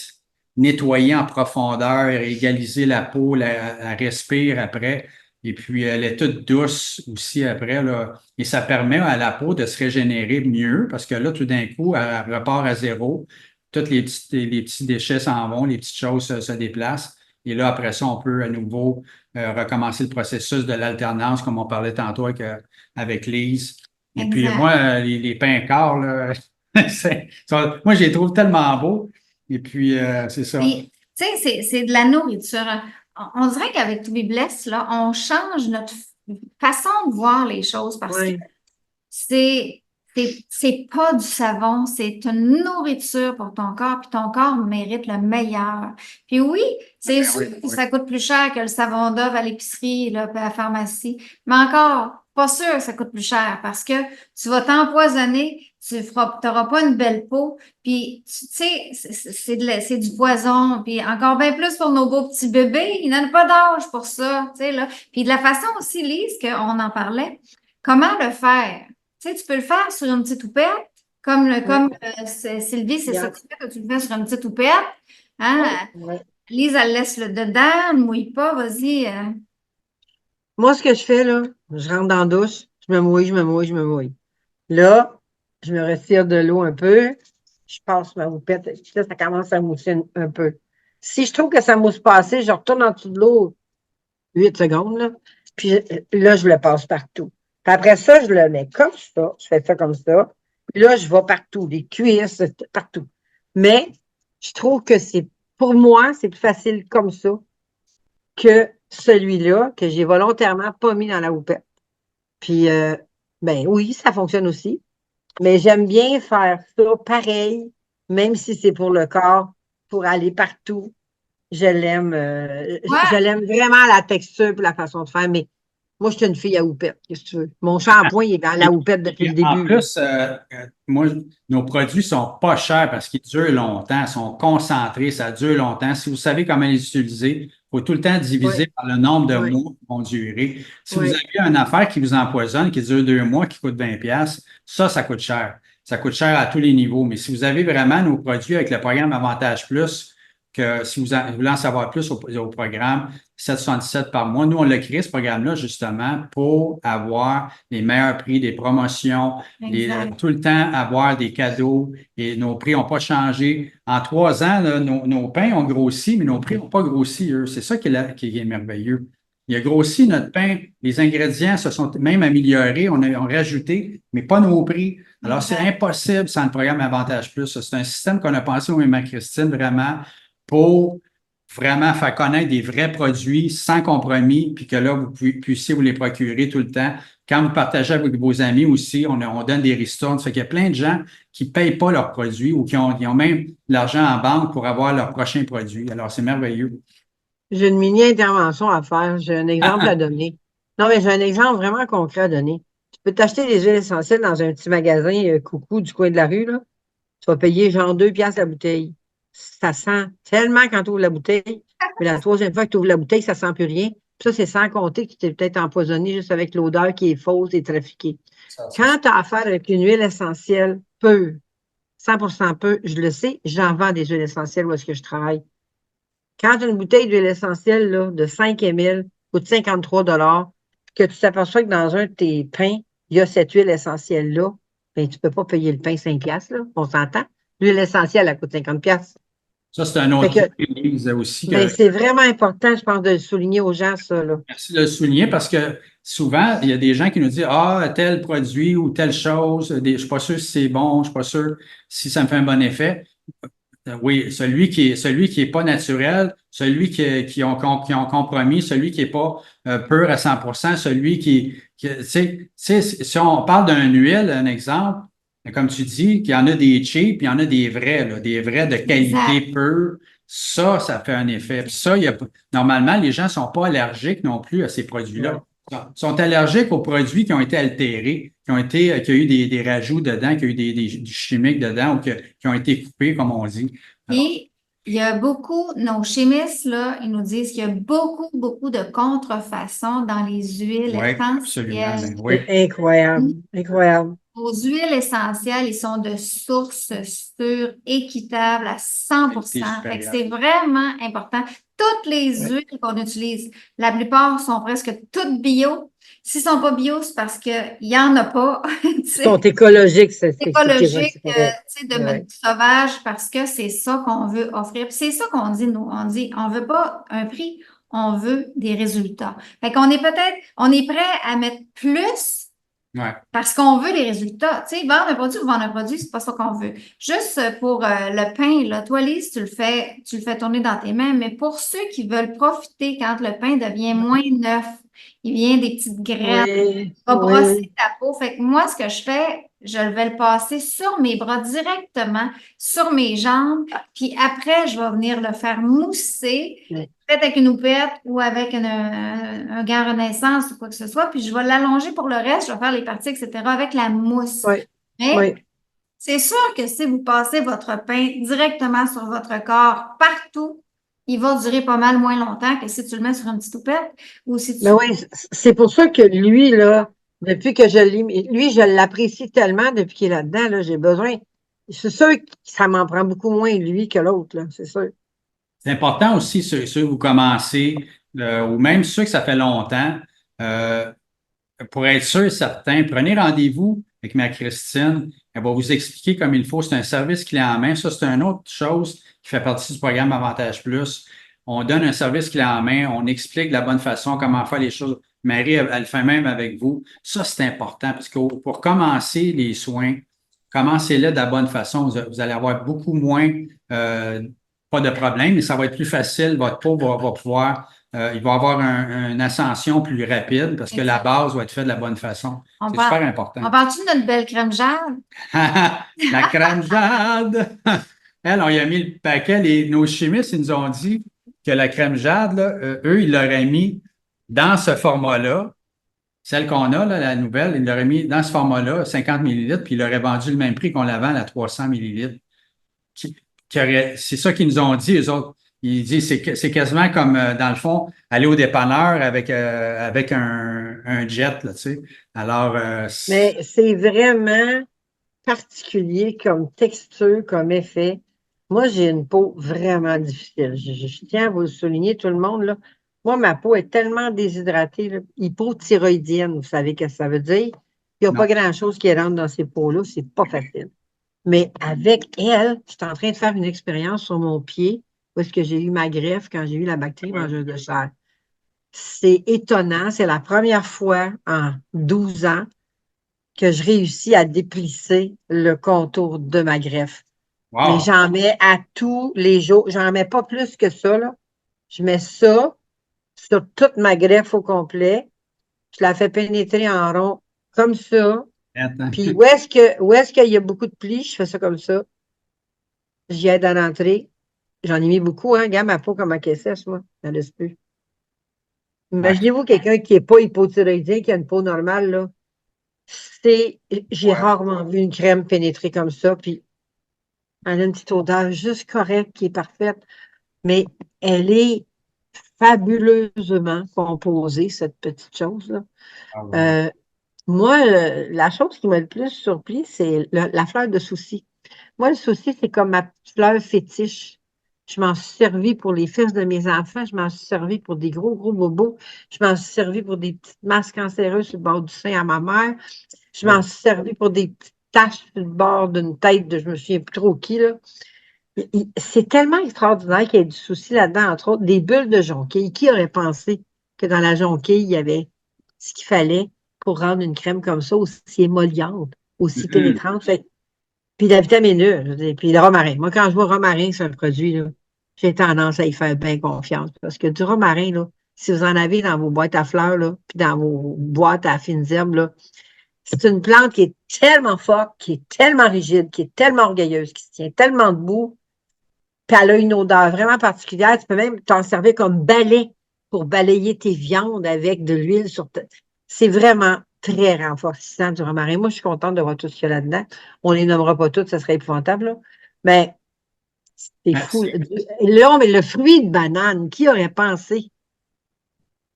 nettoyer en profondeur, égaliser la peau, la respire après. Et puis, elle est toute douce aussi après, là. Et ça permet à la peau de se régénérer mieux parce que là, tout d'un coup, elle repart à zéro. Tous les petits déchets s'en vont, les petites choses se déplacent. Et là, après ça, on peut à nouveau recommencer le processus de l'alternance, comme on parlait tantôt avec Lise. Et puis, Exact. moi, les pains quarts, là, moi, je les trouve tellement beaux. Et puis, c'est ça. Puis, tu sais, c'est de la nourriture. On dirait qu'avec To Be Blessed, là, on change notre façon de voir les choses parce que Oui. c'est pas du savon, c'est une nourriture pour ton corps, puis ton corps mérite le meilleur. Puis oui, c'est sûr oui, que oui. ça coûte plus cher que le savon Dove à l'épicerie, là, puis à la pharmacie. Mais encore, pas sûr que ça coûte plus cher parce que tu vas t'empoisonner, tu n'auras pas une belle peau, puis tu sais, c'est du poison, puis encore bien plus pour nos beaux petits bébés, ils n'ont pas d'âge pour ça, tu sais, là. Puis de la façon aussi, Lise, qu'on en parlait, comment le faire? Tu sais, tu peux le faire sur une petite houppette, comme Sylvie, c'est ça que tu fais, que tu le fais sur une petite houppette. Hein? Oui. Lise, elle laisse le dedans, ne mouille pas, vas-y. Moi, ce que je fais, là, je rentre dans la douche, je me mouille, je me mouille, je me mouille. Là, je me retire de l'eau un peu, je passe ma houppette, puis là, ça commence à mousser un peu. Si je trouve que ça mousse pas assez, je retourne en dessous de l'eau 8 secondes, là, puis là, je le passe partout. Puis après ça, je le mets comme ça, je fais ça comme ça, puis là, je vais partout, les cuisses, partout. Mais je trouve que pour moi, c'est plus facile comme ça que celui-là, que j'ai volontairement pas mis dans la houppette. Puis, ben oui, ça fonctionne aussi. Mais j'aime bien faire ça pareil, même si c'est pour le corps, pour aller partout. Je l'aime. Ouais. Je l'aime vraiment la texture et la façon de faire, mais moi, je suis une fille à houppette. Qu'est-ce que tu veux? Mon shampoing, il est dans la houppette depuis le En début. plus, moi, nos produits sont pas chers parce qu'ils durent longtemps, sont concentrés, ça dure longtemps. Si vous savez comment les utiliser, il faut tout le temps diviser Oui, par le nombre de oui, mois qui vont durer. Si vous oui. avez une affaire qui vous empoisonne, qui dure 2 mois, qui coûte 20$, ça coûte cher. Ça coûte cher à tous les niveaux. Mais si vous avez vraiment nos produits avec le programme Avantage Plus, que si vous voulez en savoir plus au programme 7,77 par mois, nous, on l'a créé, ce programme-là, justement, pour avoir les meilleurs prix, des promotions, Exact. tout le temps avoir des cadeaux et nos prix n'ont pas changé. En 3 ans, là, nos pains ont grossi, mais nos prix n'ont pas grossi, eux. C'est ça qui est merveilleux. Il a grossi notre pain, les ingrédients se sont même améliorés, on a rajouté, mais pas nos prix. Alors, c'est Exact. impossible sans le programme Avantage Plus. C'est un système qu'on a pensé au même Christine, vraiment, pour vraiment faire connaître des vrais produits sans compromis, puis que là, vous puissiez vous les procurer tout le temps. Quand vous partagez avec vos amis aussi, on donne des ristournes. Ça fait qu'il y a plein de gens qui ne payent pas leurs produits ou qui ont même l'argent en banque pour avoir leurs prochains produits. Alors, c'est merveilleux. J'ai une mini-intervention à faire. J'ai un exemple à donner. Non, mais j'ai un exemple vraiment concret à donner. Tu peux t'acheter des huiles essentielles dans un petit magasin coucou du coin de la rue, là. Tu vas payer genre 2$ la bouteille. Ça sent tellement quand tu ouvres la bouteille, mais la troisième fois que tu ouvres la bouteille, ça sent plus rien. Puis ça, c'est sans compter que tu t'es peut-être empoisonné juste avec l'odeur qui est fausse et trafiquée. Quand tu as affaire avec une huile essentielle pure, 100% pure, je le sais, j'en vends des huiles essentielles où est-ce que je travaille. Quand une bouteille d'huile essentielle là, de 5 ml coûte 53$, que tu t'aperçois que dans un de tes pains, il y a cette huile essentielle-là, ben, tu ne peux pas payer le pain 5$, là, on s'entend. L'huile essentielle, elle coûte 50$. Ça, c'est un Fait autre que, point que je disais aussi mais que c'est vraiment important, je pense, de le souligner aux gens, ça, là. merci de le souligner parce que souvent, il y a des gens qui nous disent ah, tel produit ou telle chose, je ne suis pas sûr si c'est bon, je ne suis pas sûr si ça me fait un bon effet. Oui, celui qui est pas naturel, celui qui ont compromis, celui qui est pas pur à 100%, celui tu sais, si on parle d'une huile, un exemple, comme tu dis, qu'il y en a des cheap, il y en a des vrais, là, des vrais de qualité Exact. pure. Ça fait un effet. Puis ça, normalement, les gens sont pas allergiques non plus à ces produits-là. Ouais. Ils sont allergiques aux produits qui ont été altérés, qui ont eu des rajouts dedans, qui ont eu du chimique dedans ou qui ont été coupés, comme on dit. Alors, Et il y a beaucoup, nos chimistes, là, ils nous disent qu'il y a beaucoup, beaucoup de contrefaçons dans les huiles oui, absolument. essentielles. Ben oui. C'est incroyable, incroyable. Nos huiles essentielles, ils sont de sources sûres, équitables à 100%. Qualité Fait que supérieure. c'est vraiment important. Toutes les Ouais. huiles qu'on utilise, la plupart sont presque toutes bio. S'ils sont pas bio, c'est parce qu'il y en a pas. tu Ils sais. sont écologiques, c'est Écologique, c'est correct. tu sais, de Ouais. mode sauvage parce que c'est ça qu'on veut offrir. Puis c'est ça qu'on dit, nous. On dit, on veut pas un prix, on veut des résultats. Fait qu'on est on est prêt à mettre plus Ouais. parce qu'on veut les résultats. Tu sais, vendre un produit ou vendre un produit, c'est pas ça qu'on veut. Juste pour le pain, là, toi, Lise, tu le fais tourner dans tes mains, mais pour ceux qui veulent profiter quand le pain devient moins neuf, il vient des petites graines, Oui, va oui, brosser oui. ta peau. Fait que moi, ce que je fais, je vais le passer sur mes bras directement, sur mes jambes, puis après, je vais venir le faire mousser, Oui. peut-être avec une houppette ou avec un gant Renaissance ou quoi que ce soit, puis je vais l'allonger pour le reste, je vais faire les parties, etc., avec la mousse. Oui, Mais oui. c'est sûr que si vous passez votre pain directement sur votre corps partout, il va durer pas mal moins longtemps que si tu le mets sur une petite houppette ou si tu... Mais oui, c'est pour ça que lui, là, depuis que je l'ai mis, lui, je l'apprécie tellement depuis qu'il est là-dedans, là, j'ai besoin. C'est sûr que ça m'en prend beaucoup moins, lui, que l'autre, là, c'est sûr. C'est important aussi, ceux que vous commencez, ou même ceux que ça fait longtemps, euh, pour être sûr et certain, prenez rendez-vous avec ma Christine. Elle va vous expliquer comme il faut. C'est un service clé en main. Ça, c'est une autre chose qui fait partie du programme Avantage Plus. On donne un service clé en main. On explique de la bonne façon comment faire les choses. Marie, elle le fait même avec vous. Ça, c'est important parce que pour commencer les soins, commencez-les de la bonne façon. Vous allez avoir beaucoup moins, pas de problème, mais ça va être plus facile. Votre peau va pouvoir il va avoir une ascension plus rapide parce que la base va être faite de la bonne façon. On C'est parle, super important. on parle-tu de notre belle crème jade? La crème jade! elle, on y a mis le paquet. Nos chimistes, ils nous ont dit que la crème jade, là, eux, ils l'auraient mis dans ce format-là. Celle qu'on a, là, la nouvelle, ils l'auraient mis dans ce format-là, 50 millilitres, puis ils l'auraient vendu le même prix qu'on la vend à 300 millilitres. C'est ça qu'ils nous ont dit, eux autres. Ils disent c'est quasiment comme, dans le fond, aller au dépanneur avec un jet, là, tu sais. Alors, Mais c'est vraiment particulier comme texture, comme effet. Moi, j'ai une peau vraiment difficile. Je tiens à vous le souligner, tout le monde, là. Moi, ma peau est tellement déshydratée, là, hypothyroïdienne, vous savez ce que ça veut dire? Il n'y a non. pas grand-chose qui rentre dans ces peaux-là, c'est pas facile. Mais avec elle, je suis en train de faire une expérience sur mon pied, où est-ce que j'ai eu ma greffe quand j'ai eu la bactérie mangeuse de chair. C'est étonnant, c'est la première fois en 12 ans que je réussis à déplisser le contour de ma greffe. Mais Wow. j'en mets à tous les jours. J'en mets pas plus que ça, là. Je mets ça sur toute ma greffe au complet. Je la fais pénétrer en rond comme ça. Attends. Puis où est-ce qu'il y a beaucoup de plis, je fais ça comme ça. J'y aide à rentrer. J'en ai mis beaucoup, hein. Regarde ma peau comme elle est sèche, moi. Ça laisse plus. Imaginez-vous quelqu'un qui n'est pas hypothyroïdien, qui a une peau normale, là. J'ai Ouais. rarement vu une crème pénétrer comme ça, puis elle a une petite odeur juste correcte, qui est parfaite, mais elle est fabuleusement composée, cette petite chose-là. Ah, ouais. Moi, la chose qui m'a le plus surpris, c'est la fleur de souci. Moi, le souci, c'est comme ma petite fleur fétiche. Je m'en suis servi pour les fesses de mes enfants, je m'en suis servi pour des gros, gros bobos, je m'en suis servi pour des petites masses cancéreuses sur le bord du sein à ma mère, je m'en suis servi pour des petites taches sur le bord d'une tête de je me souviens plus trop qui, là. C'est tellement extraordinaire qu'il y ait du souci là-dedans, entre autres, des bulles de jonquille. Qui aurait pensé que dans la jonquille, il y avait ce qu'il fallait pour rendre une crème comme ça aussi émolliente, aussi pénétrante? Puis la vitamine E, je veux dire, puis le romarin. Moi, quand je vois romarin sur un produit, là, j'ai tendance à y faire bien confiance. Parce que du romarin, là, si vous en avez dans vos boîtes à fleurs, là, puis dans vos boîtes à fines herbes, là, c'est une plante qui est tellement forte, qui est tellement rigide, qui est tellement orgueilleuse, qui se tient tellement debout, puis elle a une odeur vraiment particulière. Tu peux même t'en servir comme balai pour balayer tes viandes avec de l'huile sur C'est vraiment très renforçant du romarin. Moi, je suis contente de voir tout ce qu'il y a là-dedans. On les nommera pas toutes, ça serait épouvantable, là. Mais c'est fou. Merci. Là, mais le fruit de banane, qui aurait pensé?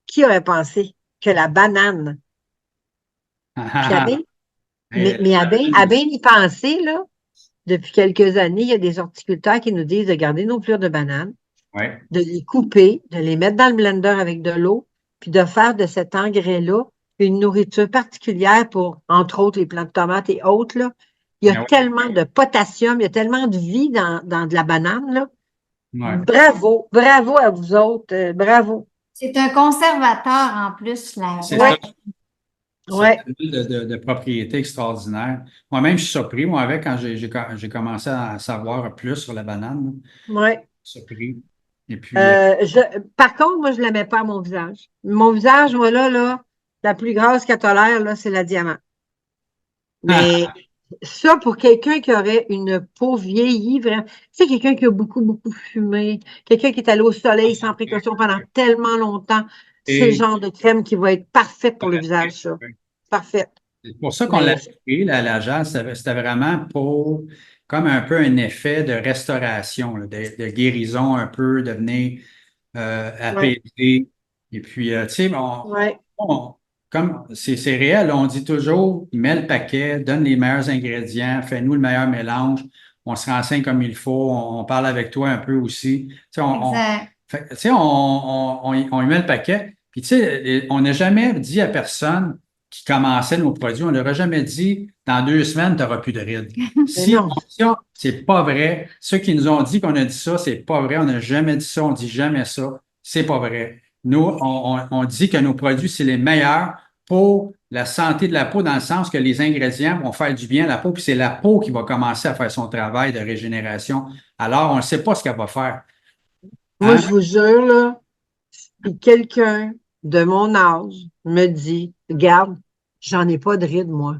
Qui aurait pensé que la banane, puis à bien, mais à bien y penser, là, depuis quelques années, il y a des horticulteurs qui nous disent de garder nos fleurs de banane, Ouais. de les couper, de les mettre dans le blender avec de l'eau, puis de faire de cet engrais-là une nourriture particulière pour, entre autres, les plants de tomates et autres, là. Il y a Ben tellement de potassium, il y a tellement de vie dans de la banane, là. ouais. Bravo, bravo à vous autres, bravo. C'est un conservateur en plus, là. C'est Ouais, ça. Ça a ouais, tellement de propriétés extraordinaires. Moi-même, je suis surpris. Moi, avec, quand j'ai commencé à savoir plus sur la banane, ouais. surpris. Et puis, Par contre, moi, je ne la mets pas à mon visage. Mon visage, moi, là, la plus grasse qu'elle tolère, là, c'est la diamant. Mais ça, pour quelqu'un qui aurait une peau vieillie, vraiment, c'est quelqu'un qui a beaucoup, beaucoup fumé, quelqu'un qui est allé au soleil sans précaution pendant tellement longtemps, c'est le et genre de crème qui va être parfaite pour le visage, ça. Parfaite. c'est pour ça qu'on l'a Mais, pris, la jazz, c'était vraiment pour, comme un peu un effet de restauration, là, de guérison un peu, de venir ouais, apaiser. Et puis, tu sais, ouais. comme c'est réel, on dit toujours, mets le paquet, donne les meilleurs ingrédients, fais-nous le meilleur mélange, on se renseigne comme il faut, on parle avec toi un peu aussi. Tu sais, Exact. tu sais, on y met le paquet. Puis, tu sais, on n'a jamais dit à personne qui commençait nos produits, on leur a jamais dit, dans 2 semaines, tu n'auras plus de rides. Mais Si non. on dit ça, c'est pas vrai. Ceux qui nous ont dit qu'on a dit ça, c'est pas vrai. On n'a jamais dit ça, on dit jamais ça. C'est pas vrai. Nous, on dit que nos produits, c'est les meilleurs pour la santé de la peau, dans le sens que les ingrédients vont faire du bien à la peau, puis c'est la peau qui va commencer à faire son travail de régénération. Alors, on ne sait pas ce qu'elle va faire. Moi, Hein? je vous jure, là, si quelqu'un de mon âge me dit, regarde, j'en ai pas de rides, moi,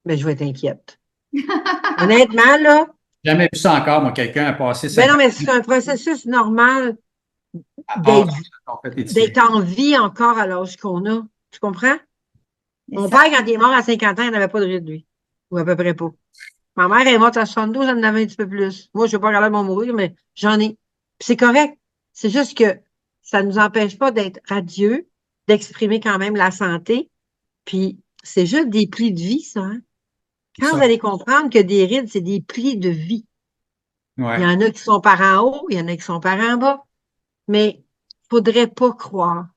mais je vais être inquiète. Honnêtement, là, jamais vu ça encore, moi, quelqu'un a passé Ben 50 non, mais c'est un processus normal à part d'être compétitif. en vie encore à l'âge qu'on a. Tu comprends? C'est Mon ça. père, quand il est mort à 50 ans, il n'avait pas de ride, lui. Ou à peu près pas. Ma mère est morte à 72, j'en avais un petit peu plus. Moi, je ne suis pas capable de m'en mourir, mais j'en ai. Puis c'est correct. C'est juste que ça ne nous empêche pas d'être radieux, d'exprimer quand même la santé. Puis c'est juste des plis de vie, ça. Hein? Quand Ça, vous allez comprendre que des rides, c'est des plis de vie. Il y ouais. en a qui sont par en haut, il y en a qui sont par en bas. Mais il ne faudrait pas croire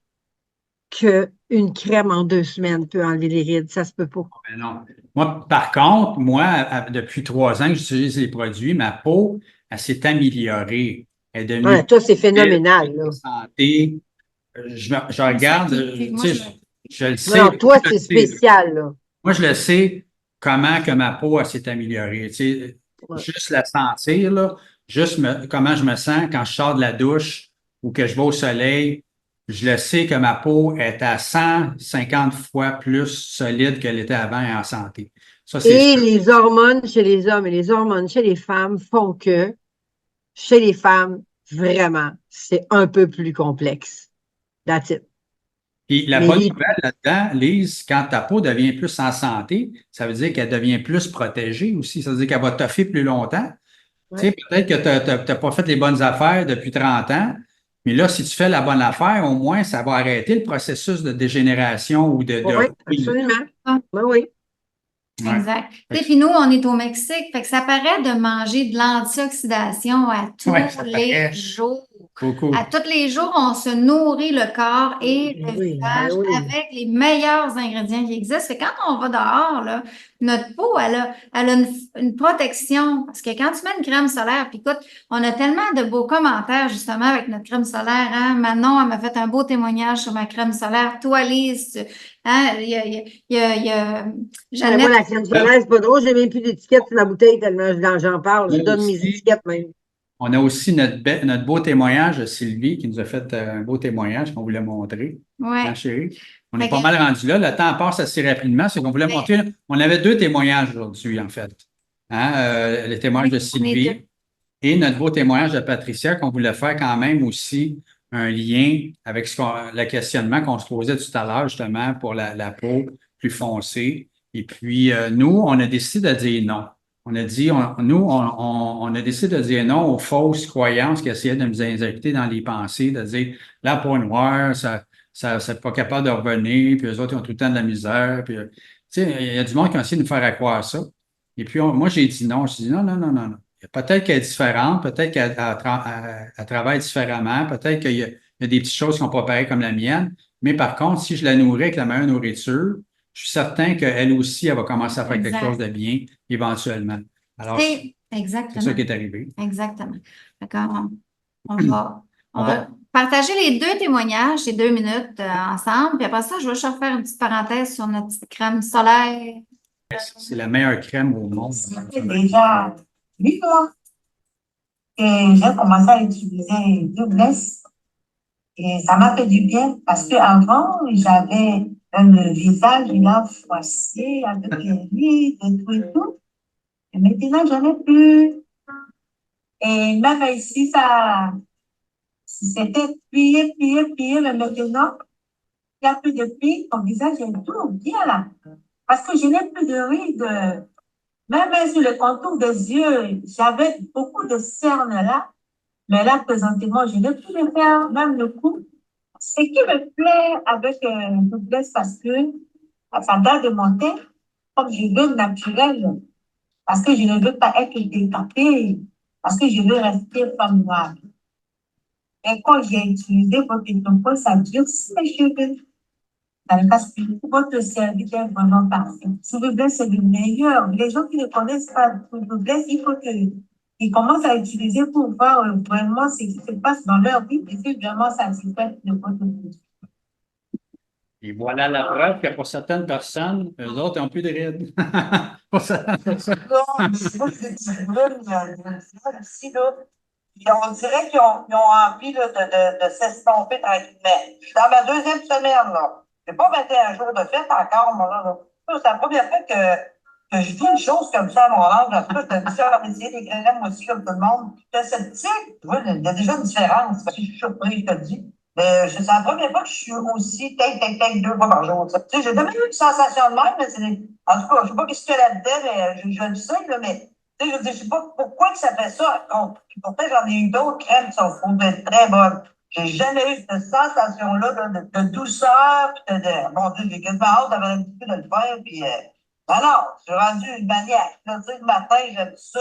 qu'une crème en 2 semaines peut enlever les rides. Ça se peut pas. Ben non. Moi, par contre, depuis 3 ans que j'utilise les produits, ma peau, elle s'est améliorée. Elle est devenue Ouais, toi, c'est plus belle, phénoménal, plus là. en santé. Je regarde, Moi, tu sais, je le Non, non, sais, toi, je le c'est sais. spécial, là. Moi, je le sais comment que ma peau elle s'est améliorée. Tu sais, Ouais. juste la sentir, là, comment je me sens quand je sors de la douche ou que je vais au soleil, je le sais que ma peau est à 150 fois plus solide qu'elle était avant et en santé. Ça, c'est Et sûr. les hormones chez les hommes et les hormones chez les femmes font que, chez les femmes, vraiment, c'est un peu plus complexe. That's it. Puis la Mais bonne les, nouvelle là-dedans, Lise, quand ta peau devient plus en santé, ça veut dire qu'elle devient plus protégée aussi. Ça veut dire qu'elle va toffer plus longtemps. Tu ouais, sais, peut-être que tu n'as pas fait les bonnes affaires depuis 30 ans, mais là, si tu fais la bonne affaire, au moins, ça va arrêter le processus de dégénération ou de ouais, ruine. absolument. Ah, Ben oui. Ouais. exact. Tu sais, puis nous, on est au Mexique, fait que ça paraît de manger de l'antioxydation à Ouais, tous ça les paraît jours. À beaucoup. tous les jours, on se nourrit le corps et Ben le oui, ben visage oui. avec les meilleurs ingrédients qui existent. Et quand on va dehors, là, notre peau, elle a une protection. Parce que quand tu mets une crème solaire, puis écoute, on a tellement de beaux commentaires justement avec notre crème solaire. Hein? Manon, elle m'a fait un beau témoignage sur ma crème solaire. Toi, Lise, hein? Il y a Ben moi, Jeannette. la crème solaire, c'est pas drôle, j'ai même plus d'étiquette sur la bouteille tellement j'en parle. Je Là donne mes aussi, étiquettes même. on a aussi notre beau témoignage de Sylvie qui nous a fait un beau témoignage qu'on voulait montrer. Hein, Ouais. chérie? On est Fait pas que, mal rendu là. Le temps passe assez rapidement. C'est qu'on voulait ben, montrer. Là, on avait 2 témoignages aujourd'hui, en fait. Hein, le témoignage de on est deux. Sylvie et notre beau témoignage de Patricia qu'on voulait faire quand même aussi un lien avec le questionnement qu'on se posait tout à l'heure, justement, pour la peau plus foncée. Et puis, nous, on a décidé de dire non. On a dit, on a décidé de dire non aux fausses croyances qui essayaient de nous injecter dans les pensées, de dire la peau noire, c'est pas capable de revenir, puis eux autres, ils ont tout le temps de la misère. Puis, tu sais, il y a du monde qui a essayé de nous faire croire ça. Et puis, moi, j'ai dit non. J'ai dit non, non, non, non, non. Peut-être qu'elle est différente, peut-être qu'elle travaille différemment, peut-être qu'il y a des petites choses qui sont pas pareilles comme la mienne. Mais par contre, si je la nourris avec la meilleure nourriture, je suis certain qu'elle aussi, elle va commencer à faire quelque chose Exact. de bien éventuellement. Alors, C'est c'est ça exactement. qui est arrivé. Exactement. D'accord. On On va va, partager les deux témoignages, ces 2 minutes ensemble. Puis après ça, je vais juste refaire une petite parenthèse sur notre petite crème solaire. c'est la meilleure crème au monde. Ça fait déjà 8 mois que j'ai commencé à utiliser Doubless et ça m'a fait du bien parce qu'avant, j'avais un visage là froissé avec les rides et tout et tout. Et maintenant, j'en ai plus. Et même ici, c'était plié, plié, plié, mais maintenant, il n'y a plus de plis. Mon visage est tout bien là. Parce que je n'ai plus de rides. Même sur le contour des yeux, j'avais beaucoup de cernes là, mais là, présentement, je n'ai plus de faire, même le cou. Ce qui me plaît avec Doubless, parce que ça garde mon teint comme je veux naturel, parce que je ne veux pas être décapée, parce que je veux rester femme noire. Et quand j'ai utilisé votre tampon, ça durcit mes cheveux. Ça ne casse plus. Votre service est vraiment parfait. Doubless, c'est le meilleur. Les gens qui ne connaissent pas Doubless, il faut qu'ils commencent à utiliser pour voir vraiment ce qui se passe dans leur vie et si vraiment satisfait de votre produit. Et voilà la preuve que pour certaines personnes, eux autres n'ont plus de rides. Pour certaines personnes. Non, ici, là, on dirait qu'ils ont envie là, de s'estomper tranquillement. Je suis dans ma deuxième semaine, là. J'ai pas 21 jours de fête encore, moi, là. C'est la première fois que que je vis une chose comme ça à mon âge. En tout cas, j'étais habituée à essayer des crèmes aussi comme tout le monde. J'étais sceptique. Tu vois, il y a déjà une différence. Je suis surpris, je te le dis. Mais c'est la première fois que je suis aussi deux fois par jour. Tu sais, j'ai jamais eu une sensation de même, mais en tout cas, je sais pas ce qu'il y a là-dedans, mais je le sais, là, mais tu sais, je sais pas pourquoi que ça fait ça. Puis pourtant, j'en ai eu d'autres crèmes qui sont être très bonnes. J'ai jamais eu cette sensation-là de douceur, puis mon Dieu, j'ai quasiment hâte d'avoir un petit peu de le faire, puis non, je suis rendu une maniaque. Là, tu sais, le matin, j'aime ça.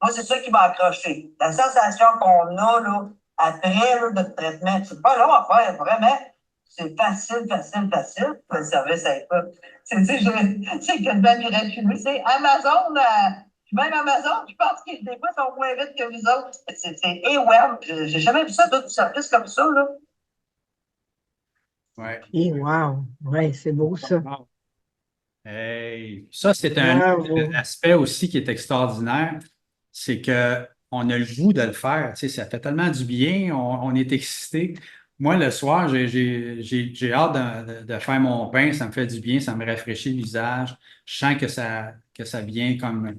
Moi, c'est ça qui m'a accroché. La sensation qu'on a, là, après, là, notre traitement, c'est pas long à faire, vraiment. C'est facile, facile, facile. Le service à l'époque. Tu sais, c'est quasiment miraculeux. C'est Amazon, même Amazon, je pense que des fois, ils sont moins vite que les autres. Et ouais, j'ai jamais vu ça, d'autres services comme ça, là. Ouais. Et wow! Ouais, c'est beau, ça. Wow. Hey, ça, c'est un Bravo. aspect aussi qui est extraordinaire, c'est qu'on a le goût de le faire. Tu sais, ça fait tellement du bien, on est excité. Moi, le soir, j'ai hâte de faire mon pain, ça me fait du bien, ça me rafraîchit le visage. Je sens que ça vient comme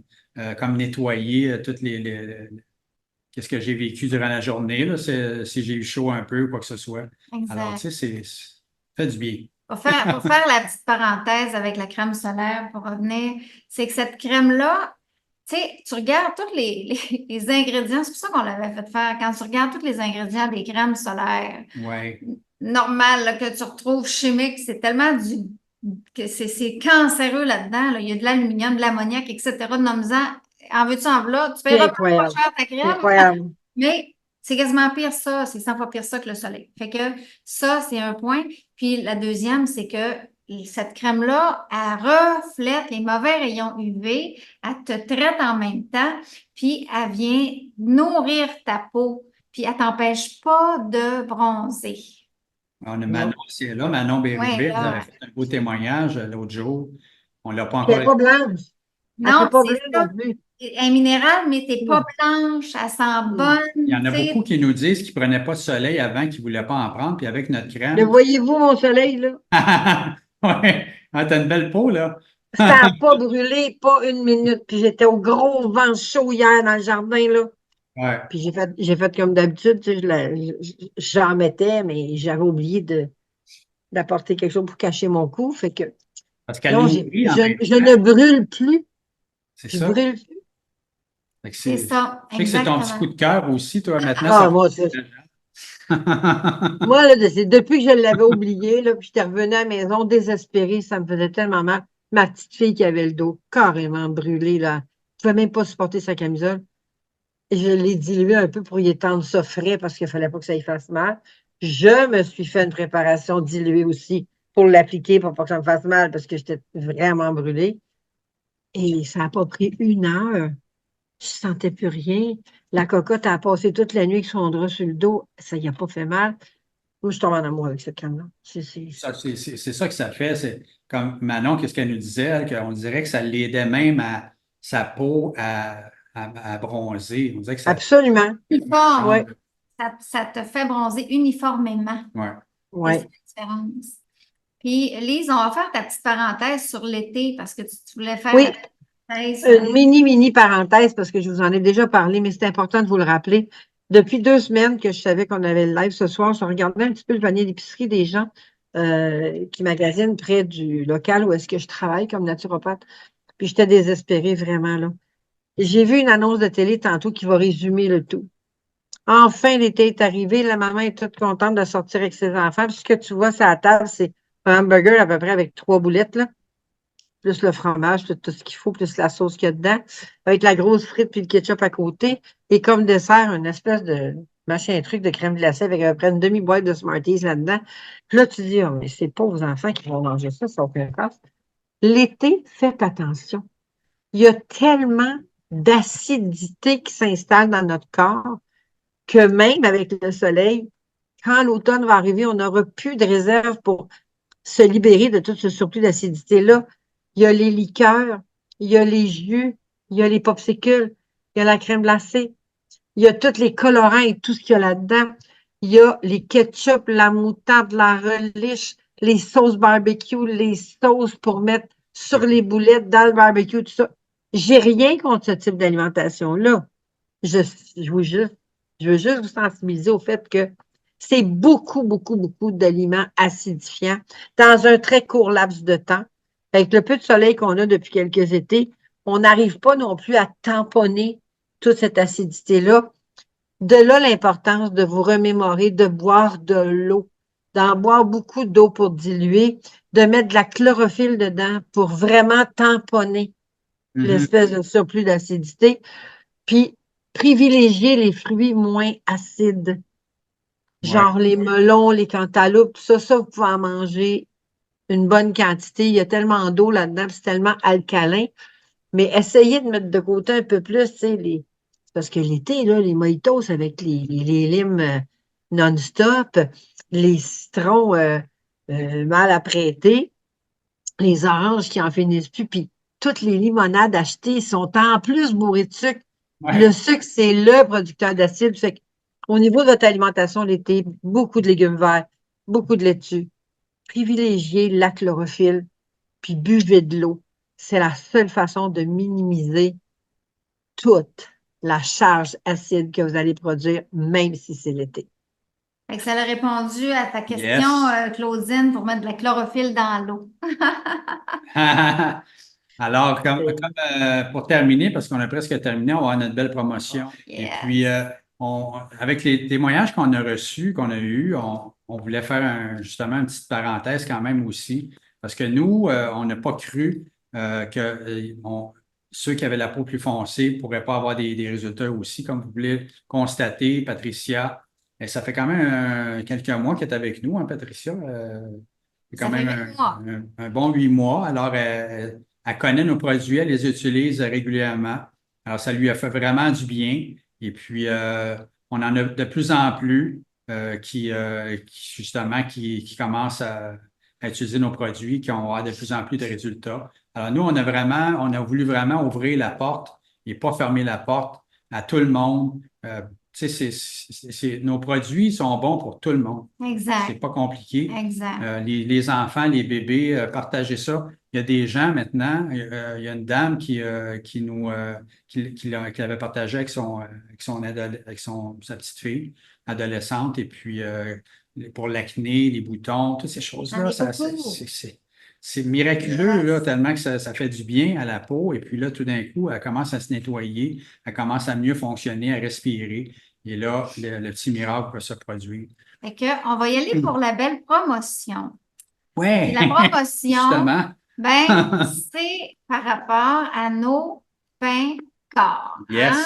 nettoyer toutes qu'est-ce que j'ai vécu durant la journée, là, si j'ai eu chaud un peu ou quoi que ce soit. Alors, Exact. tu sais, ça fait du bien. Pour faire la petite parenthèse avec la crème solaire, pour revenir, c'est que cette crème-là, tu sais, tu regardes tous les ingrédients, c'est pour ça qu'on l'avait fait faire, quand tu regardes tous les ingrédients des crèmes solaires Ouais. normales là, que tu retrouves chimiques, c'est tellement que c'est cancéreux là-dedans, là. Il y a de l'aluminium, de l'ammoniac, etc. Nomme-en, en veux-tu en v'là, tu C'est paieras pas incroyable. cher ta C'est crème, incroyable. mais c'est quasiment pire ça, c'est 100 fois pire ça que le soleil. Fait que ça, c'est un point. Puis la deuxième, c'est que cette crème-là, elle reflète les mauvais rayons UV, elle te traite en même temps, puis elle vient nourrir ta peau, puis elle t'empêche pas de bronzer. On a Manon, c'est là, Manon Ouais, Bérubé, vous avez là. fait un beau témoignage l'autre jour. On ne l'a pas Puis elle encore. n'est pas blanche. Elle ne Non, fait pas c'est bleu ça. non plus. Un minéral, mais t'es pas Mm. blanche, elle sent Mm. bonne, Il y en a tu sais. beaucoup qui nous disent qu'ils ne prenaient pas de soleil avant, qu'ils ne voulaient pas en prendre, puis avec notre Le crème. voyez-vous, mon soleil, là? Ouais. Ah, t'as une belle peau, là. Ça n'a pas brûlé, pas une minute. Puis j'étais au gros vent chaud hier dans le jardin, là. Ouais. Puis j'ai fait comme d'habitude, tu sais, j'en mettais, mais j'avais oublié d'apporter quelque chose pour cacher mon cou. Fait que Parce qu'elle non, nourrit en même je temps. ne brûle plus. C'est Je ça. brûle plus. Fait que C'est ça, je sais que c'est ton petit exactement. coup de cœur aussi, toi, maintenant, ça Ah, fait. moi, là, c'est depuis que je l'avais oublié, là, puis j'étais revenue à la maison désespérée, ça me faisait tellement mal. Ma petite fille qui avait le dos carrément brûlé, là. Elle ne pouvait même pas supporter sa camisole. Et je l'ai dilué un peu pour y étendre ça frais parce qu'il ne fallait pas que ça y fasse mal. Je me suis fait une préparation diluée aussi pour l'appliquer pour pas que ça me fasse mal parce que j'étais vraiment brûlée. Et ça n'a pas pris 1 heure. Je ne sentais plus rien. La cocotte a passé toute la nuit avec son drap sur le dos. Ça y a pas fait mal. Moi, je tombe en amour avec cette crème-là. C'est ça que ça fait. C'est comme Manon, qu'est-ce qu'elle nous disait, elle, qu'on dirait que ça l'aidait même à sa peau à bronzer. On dirait que ça Absolument. Uniforme. Oui, change. Ça te fait bronzer uniformément. Ouais. C'est ça oui. la différence. Puis, Lise, on va faire ta petite parenthèse sur l'été parce que tu voulais faire Oui, la parenthèse. une mini parenthèse parce que je vous en ai déjà parlé, mais c'est important de vous le rappeler. Depuis 2 semaines que je savais qu'on avait le live ce soir, je regardais un petit peu le panier d'épicerie des gens qui magasinent près du local où est-ce que je travaille comme naturopathe. Puis j'étais désespérée vraiment là. J'ai vu une annonce de télé tantôt qui va résumer le tout. Enfin, l'été est arrivé. La maman est toute contente de sortir avec ses enfants. Puis ce que tu vois sur la table, c'est un hamburger à peu près avec 3 boulettes, là, plus le fromage, plus tout ce qu'il faut, plus la sauce qu'il y a dedans, avec la grosse frite puis le ketchup à côté. Et comme dessert, une espèce de machin truc de crème glacée avec à peu près une demi-boîte de Smarties là-dedans. Puis là, tu dis, oh, mais c'est pauvres enfants qui vont manger ça, ça n'a aucun sens. L'été, faites attention. Il y a tellement d'acidité qui s'installe dans notre corps que même avec le soleil, quand l'automne va arriver, on n'aura plus de réserve pour se libérer de tout ce surplus d'acidité-là. Il y a les liqueurs, il y a les jus, il y a les popsicles, il y a la crème glacée, il y a tous les colorants et tout ce qu'il y a là-dedans. Il y a les ketchup, la moutarde, la relish, les sauces barbecue, les sauces pour mettre sur les boulettes, dans le barbecue, tout ça. J'ai rien contre ce type d'alimentation-là. Je, je veux juste vous sensibiliser au fait que c'est beaucoup, beaucoup, beaucoup d'aliments acidifiants dans un très court laps de temps. Avec le peu de soleil qu'on a depuis quelques étés, on n'arrive pas non plus à tamponner toute cette acidité-là. De là l'importance de vous remémorer de boire de l'eau, d'en boire beaucoup d'eau pour diluer, de mettre de la chlorophylle dedans pour vraiment tamponner l'espèce de surplus d'acidité, puis privilégier les fruits moins acides, genre les melons, les cantaloupes, tout ça, vous pouvez en manger une bonne quantité. Il y a tellement d'eau là-dedans, puis c'est tellement alcalin. Mais essayez de mettre de côté un peu plus, tu sais, parce que l'été, là, les mojitos avec les limes non-stop, les citrons mal apprêtés, les oranges qui en finissent plus, puis toutes les limonades achetées sont en plus bourrées de sucre. Ouais. Le sucre, c'est le producteur d'acide. Fait qu'au niveau de votre alimentation l'été, beaucoup de légumes verts, beaucoup de laitue. Privilégiez la chlorophylle, puis buvez de l'eau. C'est la seule façon de minimiser toute la charge acide que vous allez produire, même si c'est l'été. Fait que ça a répondu à ta question, Claudine, pour mettre de la chlorophylle dans l'eau. Alors, pour terminer, parce qu'on a presque terminé, on va avoir notre belle promotion. Et puis, avec les témoignages qu'on a reçus, qu'on a eus, on voulait faire justement une petite parenthèse quand même aussi, parce que nous, on n'a pas cru que ceux qui avaient la peau plus foncée ne pourraient pas avoir des résultats aussi, comme vous voulez constater, Patricia. Et ça fait quand même quelques mois qu'elle est avec nous, hein, Patricia. C'est quand même un bon 8 mois. Alors, elle connaît nos produits, elle les utilise régulièrement. Alors, ça lui a fait vraiment du bien. Et puis, on en a de plus en plus qui commencent à utiliser nos produits, qui ont de plus en plus de résultats. Alors, nous, on a voulu vraiment ouvrir la porte et pas fermer la porte à tout le monde. Nos produits sont bons pour tout le monde. Exact. C'est pas compliqué. Exact. Les enfants, les bébés, partagez ça. Il y a des gens maintenant, il y a une dame qui l'avait partagé avec sa petite fille adolescente, et puis pour l'acné, les boutons, toutes ces choses-là, c'est miraculeux, là, tellement que ça fait du bien à la peau. Et puis là, tout d'un coup, elle commence à se nettoyer, elle commence à mieux fonctionner, à respirer. Et là, le petit miracle peut se produire. Fait que, on va y aller pour la belle promotion. Oui, la promotion, justement. Ben, c'est par rapport à nos pains corps. Yes. Hein?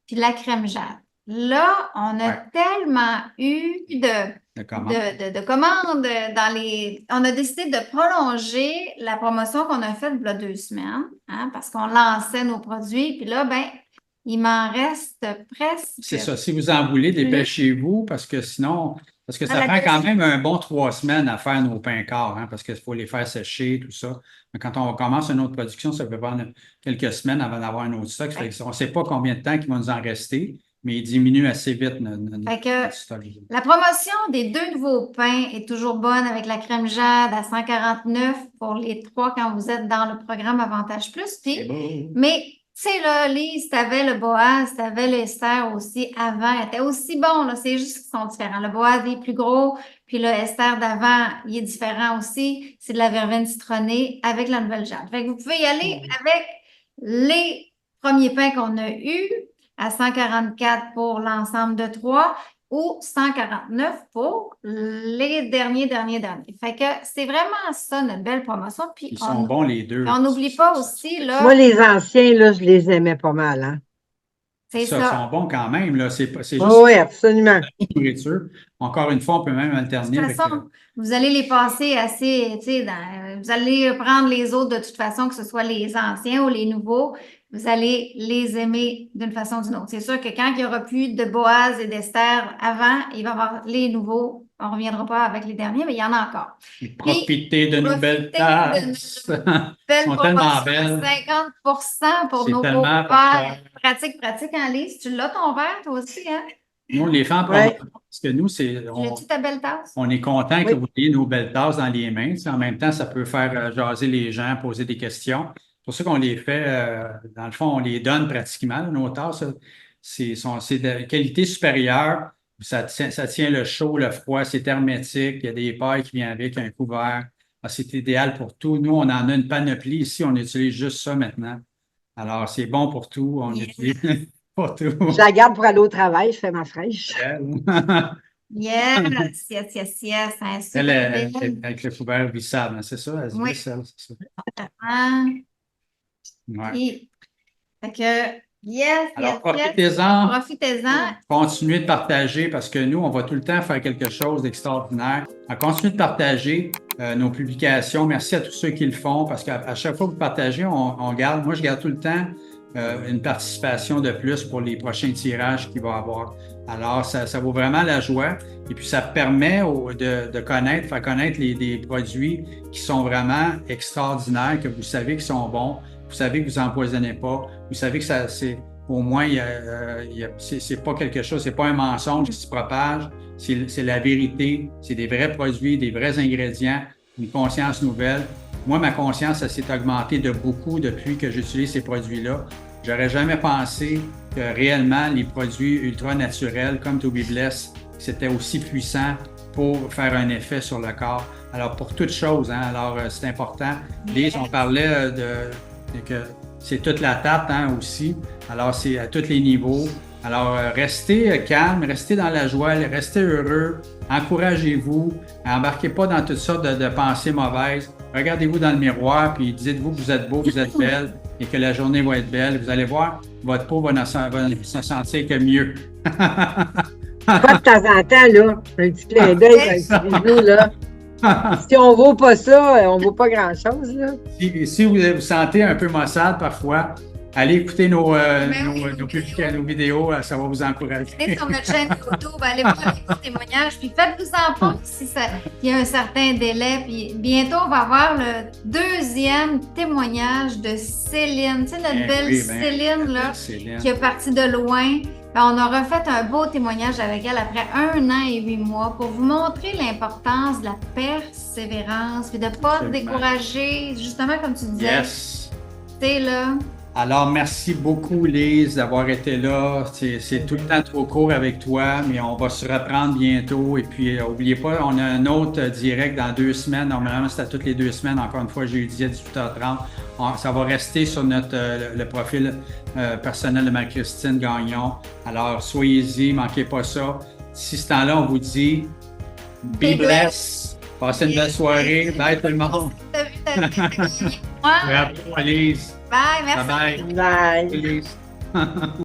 Puis la crème jatte. Là, on a tellement eu de commandes dans les. On a décidé de prolonger la promotion qu'on a faite il y a 2 semaines, hein, parce qu'on lançait nos produits. Puis là, ben, il m'en reste presque. C'est ça. Si vous en voulez, dépêchez-vous, parce que sinon, ça prend quand même un bon 3 semaines à faire nos pains corps, hein, parce qu'il faut les faire sécher, tout ça. Mais quand on commence une autre production, ça peut prendre quelques semaines avant d'avoir un autre stock. On ne sait pas combien de temps il va nous en rester, mais il diminue assez vite notre stock. La promotion des 2 nouveaux pains est toujours bonne avec la crème jade à 149 pour les 3 quand vous êtes dans le programme Avantage Plus. Mais tu sais, là, Lise, t'avais le Boaz, t'avais l'Esther aussi avant. Elle était aussi bon, là. C'est juste qu'ils sont différents. Le Boaz est plus gros, puis le Esther d'avant, il est différent aussi. C'est de la verveine citronnée avec la nouvelle jade. Fait que vous pouvez y aller avec les premiers pains qu'on a eus à 144 pour l'ensemble de 3 ou 149 pour les derniers. Fait que c'est vraiment ça, notre belle promotion. Puis ils sont bons, les deux. On n'oublie pas aussi, là. Moi, les anciens, là, je les aimais pas mal, hein. C'est ça. Ils sont bons quand même, là. C'est juste. Oui, absolument. La nourriture. Encore une fois, on peut même alterner. De toute façon, vous allez les passer assez, tu sais, vous allez prendre les autres de toute façon, que ce soit les anciens ou les nouveaux. Vous allez les aimer d'une façon ou d'une autre. C'est sûr que quand il n'y aura plus de Boaz et d'Esther avant, il va y avoir les nouveaux. On ne reviendra pas avec les derniers, mais il y en a encore. Profitez de nos belles tasses. Elles sont tellement belles. 50% pour nos beaux verres. Pratique en liste. Tu l'as ton verre, toi aussi, hein? Nous, on les fait en Ouais. promotion parce que nous, J'ai-tu ta belle tasse? on est content que Oui. vous ayez nos belles tasses dans les mains. Tu sais, en même temps, ça peut faire jaser les gens, poser des questions. C'est pour ça qu'on les fait, dans le fond, on les donne pratiquement, nos tasses. C'est de qualité supérieure. Ça tient le chaud, le froid, c'est hermétique. Il y a des pailles qui viennent avec un couvert. Ah, c'est idéal pour tout. Nous, on en a une panoplie ici. On utilise juste ça maintenant. Alors, c'est bon pour tout. On Yes. utilise pour tout. Je la garde pour aller au travail, je fais ma fraîche. Yes, yes, yes, yes. Un Elle, super belle. avec le couvert vissable, hein, c'est ça? Elle se Oui. visse, elle, c'est ça. Ah, Ouais. et- Fait que, yes, Alors, yes, yes. profitez-en. Profitez-en. Continuez de partager parce que nous, on va tout le temps faire quelque chose d'extraordinaire. Alors, continuez de partager nos publications. Merci à tous ceux qui le font parce qu'à chaque fois que vous partagez, on garde, moi, je garde tout le temps une participation de plus pour les prochains tirages qu'il va y avoir. Alors, ça vaut vraiment la joie. Et puis, ça permet de connaître, faire connaître des produits qui sont vraiment extraordinaires, que vous savez qu'ils sont bons, vous savez que vous n'empoisonnez pas, vous savez que c'est au moins, c'est pas quelque chose, c'est pas un mensonge qui se propage, c'est la vérité, c'est des vrais produits, des vrais ingrédients, une conscience nouvelle. Moi, ma conscience, ça s'est augmentée de beaucoup depuis que j'utilise ces produits-là. J'aurais jamais pensé que réellement les produits ultra naturels comme Toby Bless, c'était aussi puissant pour faire un effet sur le corps. Alors, pour toute chose, hein, alors c'est important. Lise, on parlait que c'est toute la tarte hein, aussi. Alors, c'est à tous les niveaux. Alors, restez calme, restez dans la joie, restez heureux, encouragez-vous, embarquez pas dans toutes sortes de pensées mauvaises. Regardez-vous dans le miroir, puis dites-vous que vous êtes beau, vous êtes belle, et que la journée va être belle. Vous allez voir, votre peau va se sentir que mieux. Pas de temps en temps, là, un petit clin d'œil, un petit bisou, là. Si on ne vaut pas ça, on ne vaut pas grand-chose, là. Si vous vous sentez un peu maussade parfois, allez écouter nos vidéos, ça va vous encourager. Allez sur notre chaîne YouTube, allez voir les témoignages, puis faites-vous-en pas si il y a un certain délai. Puis bientôt, on va avoir le deuxième témoignage de Céline. Tu sais, notre belle Céline, là, Céline. qui est partie de loin. Ben, on a refait un beau témoignage avec elle après 1 an et 8 mois pour vous montrer l'importance de la persévérance, puis de ne pas te décourager, justement comme tu disais. Yes. Tu sais, là. Alors, merci beaucoup, Lise, d'avoir été là. C'est tout le temps trop court avec toi, mais on va se reprendre bientôt. Et puis, n'oubliez pas, on a un autre direct dans 2 semaines. Normalement, c'est à toutes les 2 semaines. Encore une fois, jeudi à 18h30. Ça va rester sur le profil personnel de Marie-Christine Gagnon. Alors, soyez-y, manquez pas ça. D'ici ce temps-là, on vous dit be blessed. Passez une belle soirée. Bye tout le monde. T'as vu, Bravo, Lise. Bye, merci. Bye bye. Bye. Lise.